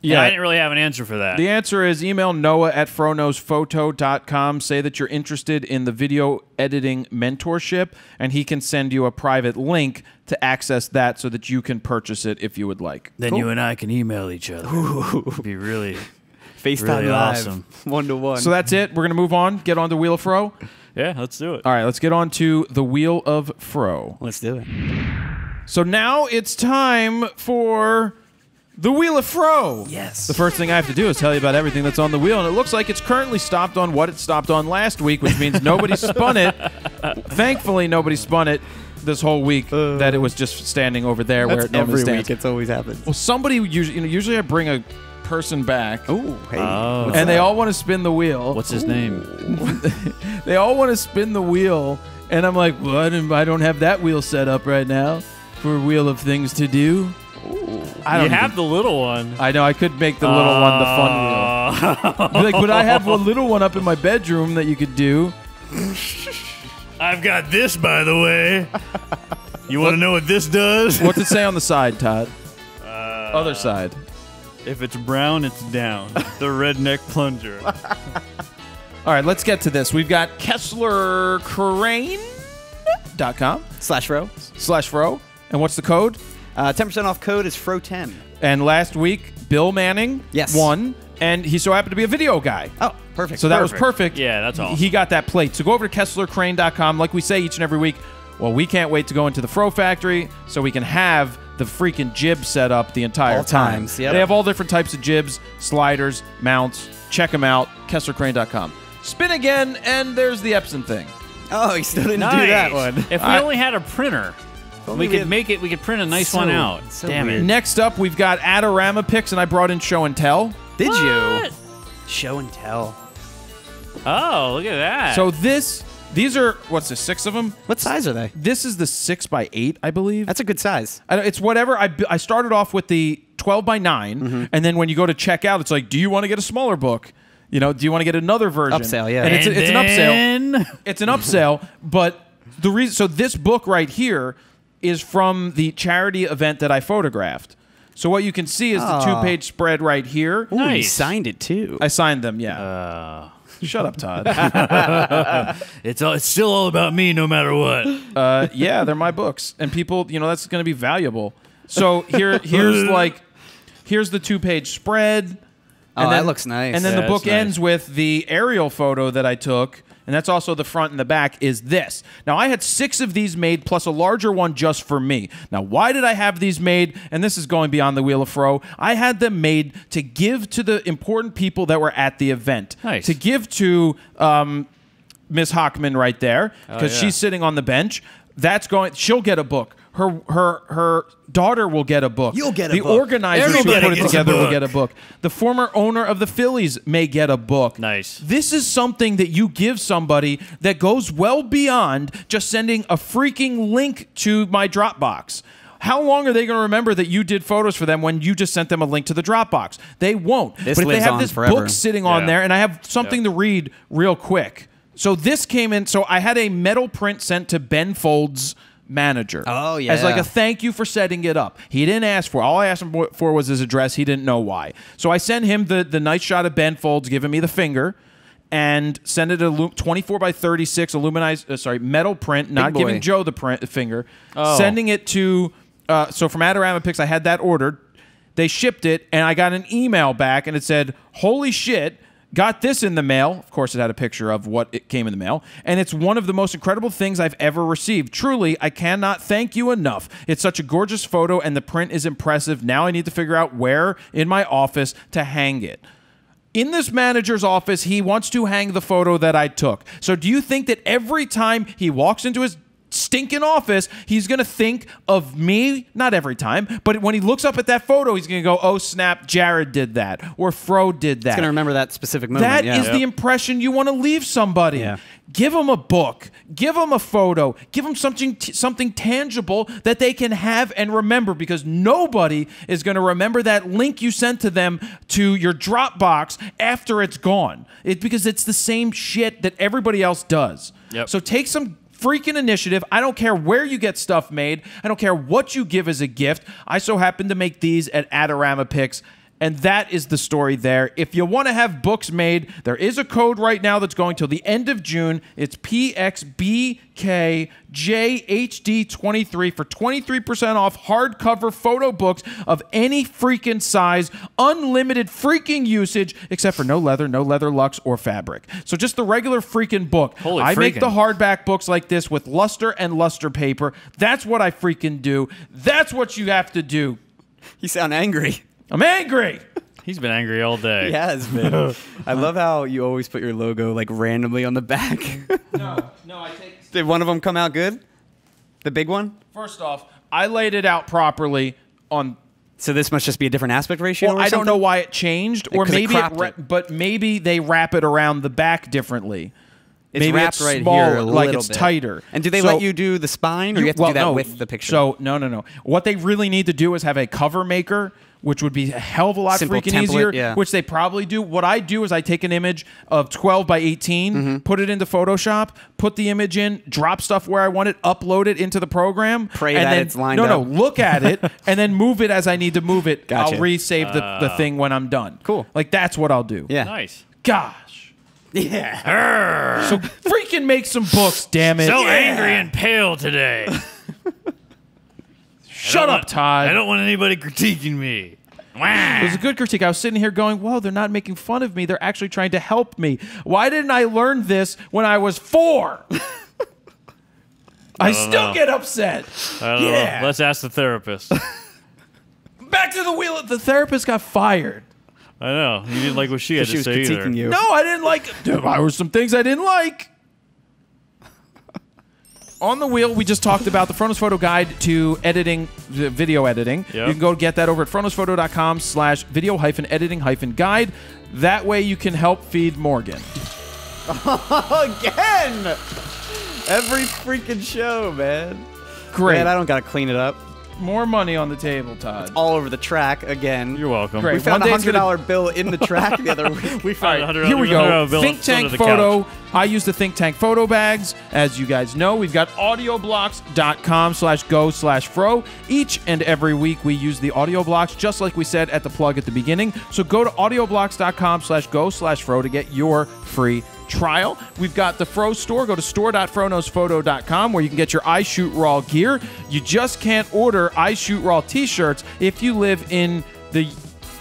Yeah, I didn't really have an answer for that. The answer is email Noah@FroKnowsPhoto.com. Say that you're interested in the video editing mentorship, and he can send you a private link to access that so that you can purchase it if you would like. Then you and I can email each other. It'd be really FaceTime really live, awesome. 1-to-1. So that's it. We're going to move on. Get on to Wheel of Fro. Yeah, let's do it. All right, let's get on to the Wheel of Fro. Let's do it. So now it's time for the Wheel of Fro. Yes. The first thing I have to do is tell you about everything that's on the wheel, and it looks like it's currently stopped on what it stopped on last week, which means nobody spun it. Thankfully, nobody spun it this whole week, that it was just standing over there where it normally stands. Every week, it's always happened. Well, somebody usually I bring a person back. Oh, hey. And they all want to spin the wheel. What's his name? They all want to spin the wheel, and I'm like, well, I don't have that wheel set up right now for a wheel of things to do. You have the little one. I know. I could make the little one the fun wheel. But I have a little one up in my bedroom that you could do. I've got this, by the way. You want to know what this does? What's it say on the side, Todd? Other side. If it's brown, it's down. The redneck plunger. All right, let's get to this. We've got KesslerCrane.com/Fro. And what's the code? 10% off code is Fro10. And last week, Bill Manning won. And he so happened to be a video guy. Oh, perfect. So that was perfect. Yeah, that's awesome. He got that plate. So go over to KesslerCrane.com. Like we say each and every week, well, we can't wait to go into the Fro factory so we can have the freaking jib set up the entire time. Yep. They have all different types of jibs, sliders, mounts. Check them out, KesslerCrane.com. Spin again, and there's the Epson thing. Oh, he still didn't do that one. If we only had a printer, we could make it. We could print a nice one out. So Damn weird. it. Next up, we've got Adorama picks, and I brought in Show and Tell. Did What? you? Show and tell. Oh, look at that. So these are, what's this, 6 of them? What size are they? This is the 6x8, I believe. That's a good size. It's whatever. I started off with the 12x9, and then when you go to check out, it's like, do you want to get a smaller book? You know, do you want to get another version? Upsell, yeah. And it's an upsell. then- It's an upsell, but the reason, so this book right here is from the charity event that I photographed. So what you can see is the 2-page spread right here. Ooh, you Nice. signed it too. I signed them, yeah. Shut up, Todd. It's still all about me, no matter what. Yeah, they're my books, and people, you know, that's going to be valuable. So here's the 2-page spread. Oh, that looks nice. And then Yeah, the book that's nice. ends with the aerial photo that I took, and that's also the front and the back is this. Now, I had 6 of these made plus a larger one just for me. Now, why did I have these made? And this is going beyond the Wheel of Fro. I had them made to give to the important people that were at the event. Nice. To give to Miss Hockman right there, because yeah. she's sitting on the bench. She'll get a book. Her daughter will get a book. You'll get a the book. organizers who Everybody put it gets a together will book. get a book. The former owner of the Phillies may get a book. Nice. This is something that you give somebody that goes well beyond just sending a freaking link to my Dropbox. How long are they going to remember that you did photos for them when you just sent them a link to the Dropbox? They won't. This but if they lives have on this forever. book sitting on Yeah. there, and I have something to read real quick. So this came in. So I had a metal print sent to Ben Folds' manager. Oh, yeah. As like a thank you for setting it up. He didn't ask for it. All I asked him for was his address. He didn't know why. So I sent him the nice shot of Ben Folds giving me the finger and send it a 24x36 aluminized, metal print, not boy. giving Joe the finger. Oh. Sending it to, so from Adorama Pics, I had that ordered. They shipped it, and I got an email back, and it said, holy shit, got this in the mail. Of course, it had a picture of what it came in the mail. And it's one of the most incredible things I've ever received. Truly, I cannot thank you enough. It's such a gorgeous photo, and the print is impressive. Now I need to figure out where in my office to hang it. In this manager's office, he wants to hang the photo that I took. So do you think that every time he walks into his stinking office, he's going to think of me? Not every time, but when he looks up at that photo, he's going to go, oh, snap, Jared did that, or Fro did that. He's gonna remember that specific moment. That yeah. is the impression you want to leave somebody. Yeah. Give them a book. Give them a photo. Give them something tangible that they can have and remember, because nobody is going to remember that link you sent to them to your Dropbox after it's gone. Because it's the same shit that everybody else does. Yep. So take some freaking initiative. I don't care where you get stuff made. I don't care what you give as a gift. I so happen to make these at Adorama Pics. And that is the story there. If you want to have books made, there is a code right now that's going till the end of June. It's PXBKJHD23 for 23% off hardcover photo books of any freaking size, unlimited freaking usage, except for no leather luxe, or fabric. So just the regular freaking book. Holy I make freaking. the hardback books like this with luster and luster paper. That's what I freaking do. That's what you have to do. You sound angry. I'm angry. He's been angry all day. He has been. I love how you always put your logo like randomly on the back. No, I take. Did one of them come out good? The big one? First off, I laid it out properly on. So this must just be a different aspect ratio. Well, or I don't something? know why it changed, or 'Cause it maybe cropped it. but maybe they wrap it around the back differently. It's maybe wrapped it's right smaller, here, a like little it's bit. tighter. And do they So- let you do the spine, or you have to do that no. with the picture? So no. What they really need to do is have a cover maker, which would be a hell of a lot Simple freaking template, easier, yeah. which they probably do. What I do is I take an image of 12 by 18, put it into Photoshop, put the image in, drop stuff where I want it, upload it into the program. Pray and that then, it's lined No, up. look at it, and then move it as I need to move it. Gotcha. I'll resave the thing when I'm done. Cool. Like, that's what I'll do. yeah. Nice. Gosh. Yeah. So freaking make some books, damn it. So angry and pale today. Shut up, Todd. I don't want anybody critiquing me. It was a good critique. I was sitting here going, whoa, they're not making fun of me. They're actually trying to help me. Why didn't I learn this when I was 4? I still know. get upset. I don't Yeah. know. Let's ask the therapist. Back to the wheel. The therapist got fired. I know. You didn't like what she had She to was say critiquing either. you. No, I didn't like it. There were some things I didn't like. on the wheel, we just talked about the FroKnowsPhoto guide to editing, video editing. Yep. You can go get that over at FroKnowsPhoto.com/video-editing-guide. That way you can help feed Morgan. Again! Every freaking show, man. Great. Man, I don't got to clean it up. More money on the table, Todd. All over the track again. You're welcome. Great. We found a One day's $100 bill in the track the other week. We found a $100 Here we go. bill Think Tank under the Photo. couch. I use the Think Tank Photo bags. As you guys know, we've got audioblocks.com/go/fro. Each and every week we use the audio blocks, just like we said at the plug at the beginning. So go to audioblocks.com/go/fro to get your free trial. We've got the Fro store. Go to store.froknowsphoto.com where you can get your I Shoot Raw gear. You just can't order I Shoot Raw t-shirts if you live in the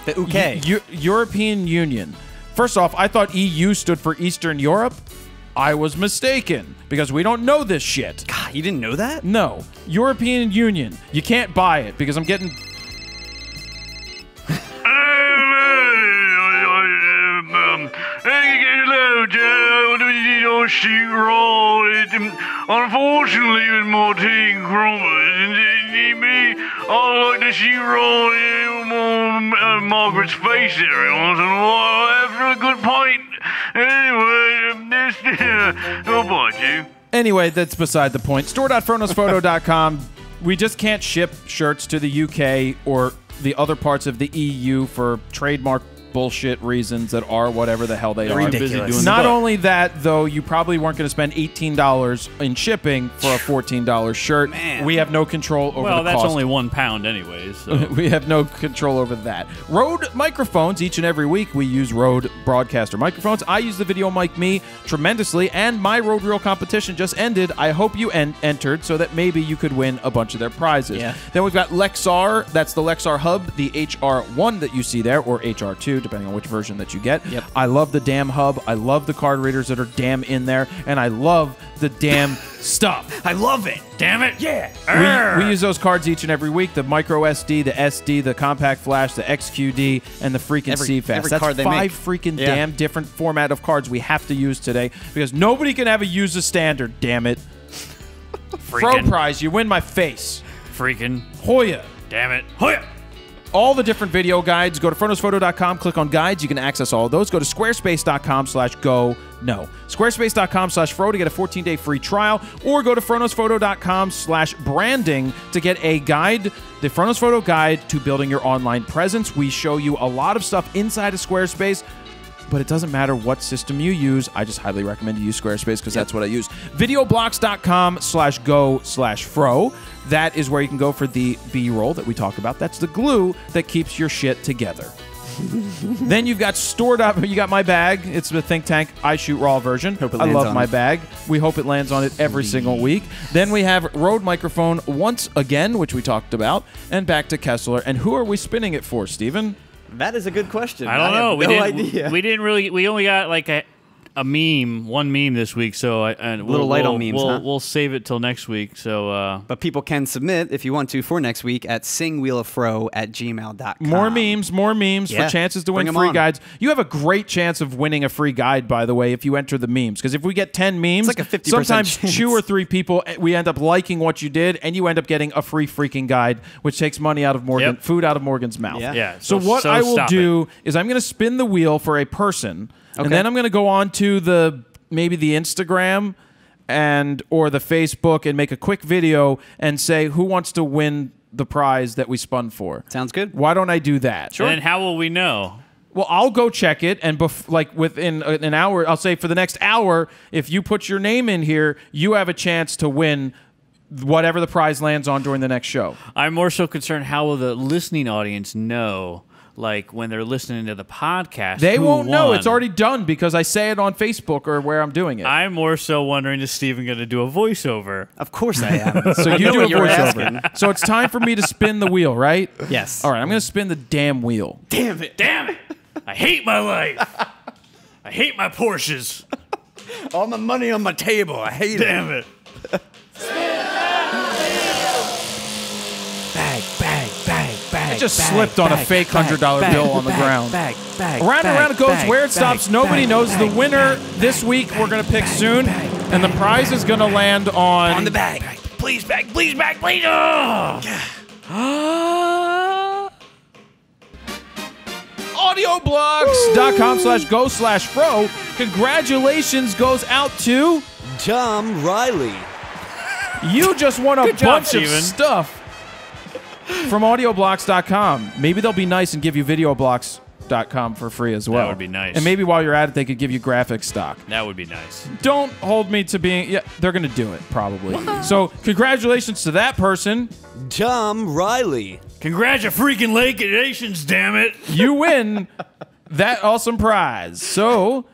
UK. European Union. First off, I thought EU stood for Eastern Europe. I was mistaken because we don't know this shit. God, you didn't know that? No. European Union. You can't buy it because I'm getting... Hello, Joe. Don't shoot raw. Unfortunately, with Martin Cromers and me, I like to shoot raw Margaret's face every once in a while after a good pint. Anyway, goodbye, Joe. Anyway, that's beside the point. Store.froknowsphoto.com. We just can't ship shirts to the UK or the other parts of the EU for trademark bullshit reasons that are whatever the hell they are. Ridiculous. Not only that, though, you probably weren't going to spend $18 in shipping for a $14 shirt. Man. We have no control over the cost. Well, that's only £1 anyways. So. We have no control over that. Rode microphones. Each and every week we use Rode Broadcaster microphones. I use the Video Mic Me tremendously, and my Rode Reel competition just ended. I hope you entered so that maybe you could win a bunch of their prizes. Yeah. Then we've got Lexar. That's the Lexar Hub, the HR1 that you see there, or HR2, depending on which version that you get. Yep. I love the damn hub. I love the card readers that are damn in there, and I love the damn stuff. I love it. Damn it! Yeah. We use those cards each and every week. The micro SD, the SD, the compact flash, the XQD, and the freaking CFast. every That's card they five make. freaking Yeah. damn different format of cards we have to use today because nobody can have a use a standard, damn it. Fro prize, you win my face. Freaking. Hoya. Damn it. Hoya! All the different video guides. Go to FroKnowsPhoto.com, click on guides. You can access all of those. Go to squarespace.com/go. No. Squarespace.com/fro to get a 14-day free trial, or go to FroKnowsPhoto.com/branding to get a guide, the FroKnowsPhoto guide to building your online presence. We show you a lot of stuff inside of Squarespace, but it doesn't matter what system you use. I just highly recommend you use Squarespace because that's what I use. VideoBlocks.com/go/fro. That is where you can go for the B-roll that we talk about. That's the glue that keeps your shit together. Then you've got you got my bag. It's the Think Tank I Shoot Raw version. I love my bag. We hope it lands on it every single week. Then we have Rode microphone once again, which we talked about, and back to Kessler. And who are we spinning it for, Steven? That is a good question. I don't know. Have no idea. We didn't really. We only got like a meme, one meme this week. So Little light on memes, huh? We'll save it till next week. So, But people can submit if you want to for next week at singwheeloffro@gmail.com. More memes Yeah. for chances to win Bring 'em free on. guides. You have a great chance of winning a free guide, by the way, if you enter the memes. Because if we get 10 memes, It's like a 50% sometimes chance. 2 or 3 people, we end up liking what you did, and you end up getting a free freaking guide, which takes money out of Morgan, Yep. food out of Morgan's mouth. Yeah. yeah. So what I will do is I'm going to spin the wheel for a person, and then I'm going to go on to maybe the Instagram or the Facebook and make a quick video and say who wants to win the prize that we spun for. Sounds good. Why don't I do that? And then how will we know? Well, I'll go check it, and within an hour, I'll say for the next hour, if you put your name in here, you have a chance to win whatever the prize lands on during the next show. I'm more so concerned how will the listening audience know, like when they're listening to the podcast. They who won't know. won? It's already done because I say it on Facebook or where I'm doing it. I'm more so wondering, is Steven going to do a voiceover? Of course I am. So you know do a what you're voiceover. So it's time for me to spin the wheel, right? Yes. All right, I'm going to spin the damn wheel. Damn it. Damn it. I hate my life. I hate my Porsches. All my money on my table. I hate it. Damn it. It just slipped on a fake $100 bill on the ground. Around and around it goes. Where it stops, nobody knows. The winner this week we're going to pick soon. And the prize is going to land on the bag. Please back, please back, please. AudioBlocks.com/go/fro. Congratulations goes out to Tom Riley. you. Just won a Good job, bunch of Steven. stuff from AudioBlocks.com. Maybe they'll be nice and give you VideoBlocks.com for free as well. That would be nice. And maybe while you're at it, they could give you graphic stock. That would be nice. Don't hold me to being... Yeah, they're going to do it, probably. So, congratulations to that person. Tom Riley. Congratulations, damn it. You win that awesome prize. So,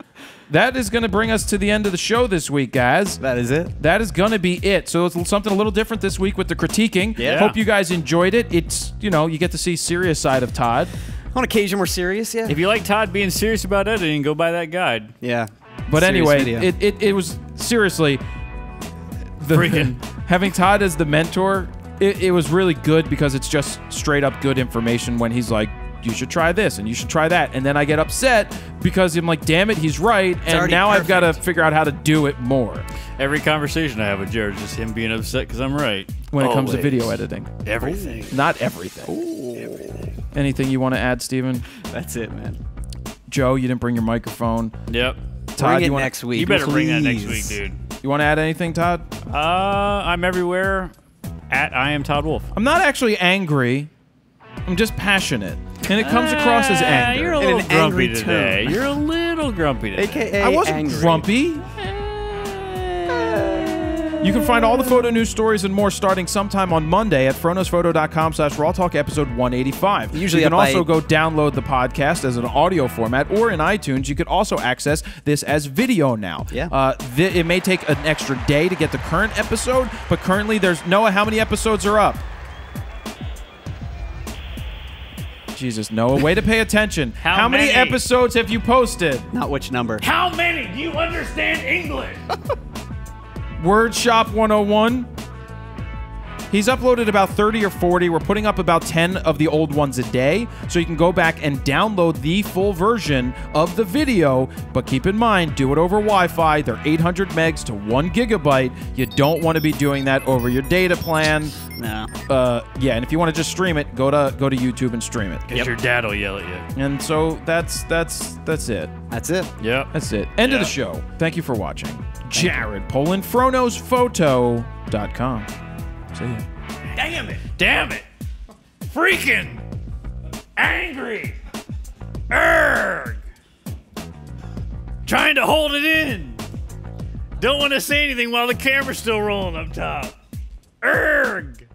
that is going to bring us to the end of the show this week, guys. That is it. That is going to be it. So, it's something a little different this week with the critiquing. Yeah. Hope you guys enjoyed it. It's, you know, you get to see serious side of Todd. On occasion, we're serious, yeah. If you like Todd being serious about editing, go buy that guide. Yeah. But Serious anyway, video. it was seriously Freaking. having Todd as the mentor. It was really good because it's just straight up good information when he's like, you should try this and you should try that. And then I get upset because I'm like, damn it, he's right. And already now I've got to perfect. figure out how to do it more Every conversation I have with Jared is just him being upset because I'm right. when it comes to Always. video editing. Everything. Not everything. Anything you want to add, Steven? That's it, man. Joe, you didn't bring your microphone. Yep. Todd, Bring it you want next week. You better bring that next week, please. dude. you want to add anything, Todd? I'm everywhere at I am Todd Wolf. I'm not actually angry. I'm just passionate. And it comes across as anger. You're a In little an grumpy angry today. tone. You're a little grumpy today. AKA I wasn't angry. grumpy. You can find all the photo news stories and more starting sometime on Monday at FroKnowsPhoto.com/RAWtalk episode 185. Usually you can up by- also go download the podcast as an audio format or in iTunes. You can also access this as video now. Yeah. It may take an extra day to get the current episode, but currently there's... Noah, how many episodes are up? Jesus, Noah, way to pay attention. How many many? episodes have you posted? Not which number. How many? Do you understand English? Word Shop 101. He's uploaded about 30 or 40. We're putting up about 10 of the old ones a day. So you can go back and download the full version of the video. But keep in mind, do it over Wi-Fi. They're 800 megs to 1 gigabyte. You don't want to be doing that over your data plan. No. Yeah, and if you want to just stream it, go to YouTube and stream it. Because your dad will yell at you. And so that's it. That's it. Yep. That's it. End of the show. Thank you for watching. Jared Poland, FroKnowsPhoto.com. See ya. Damn it. Damn it. Freaking angry. Erg. Trying to hold it in. Don't want to say anything while the camera's still rolling up top. Erg.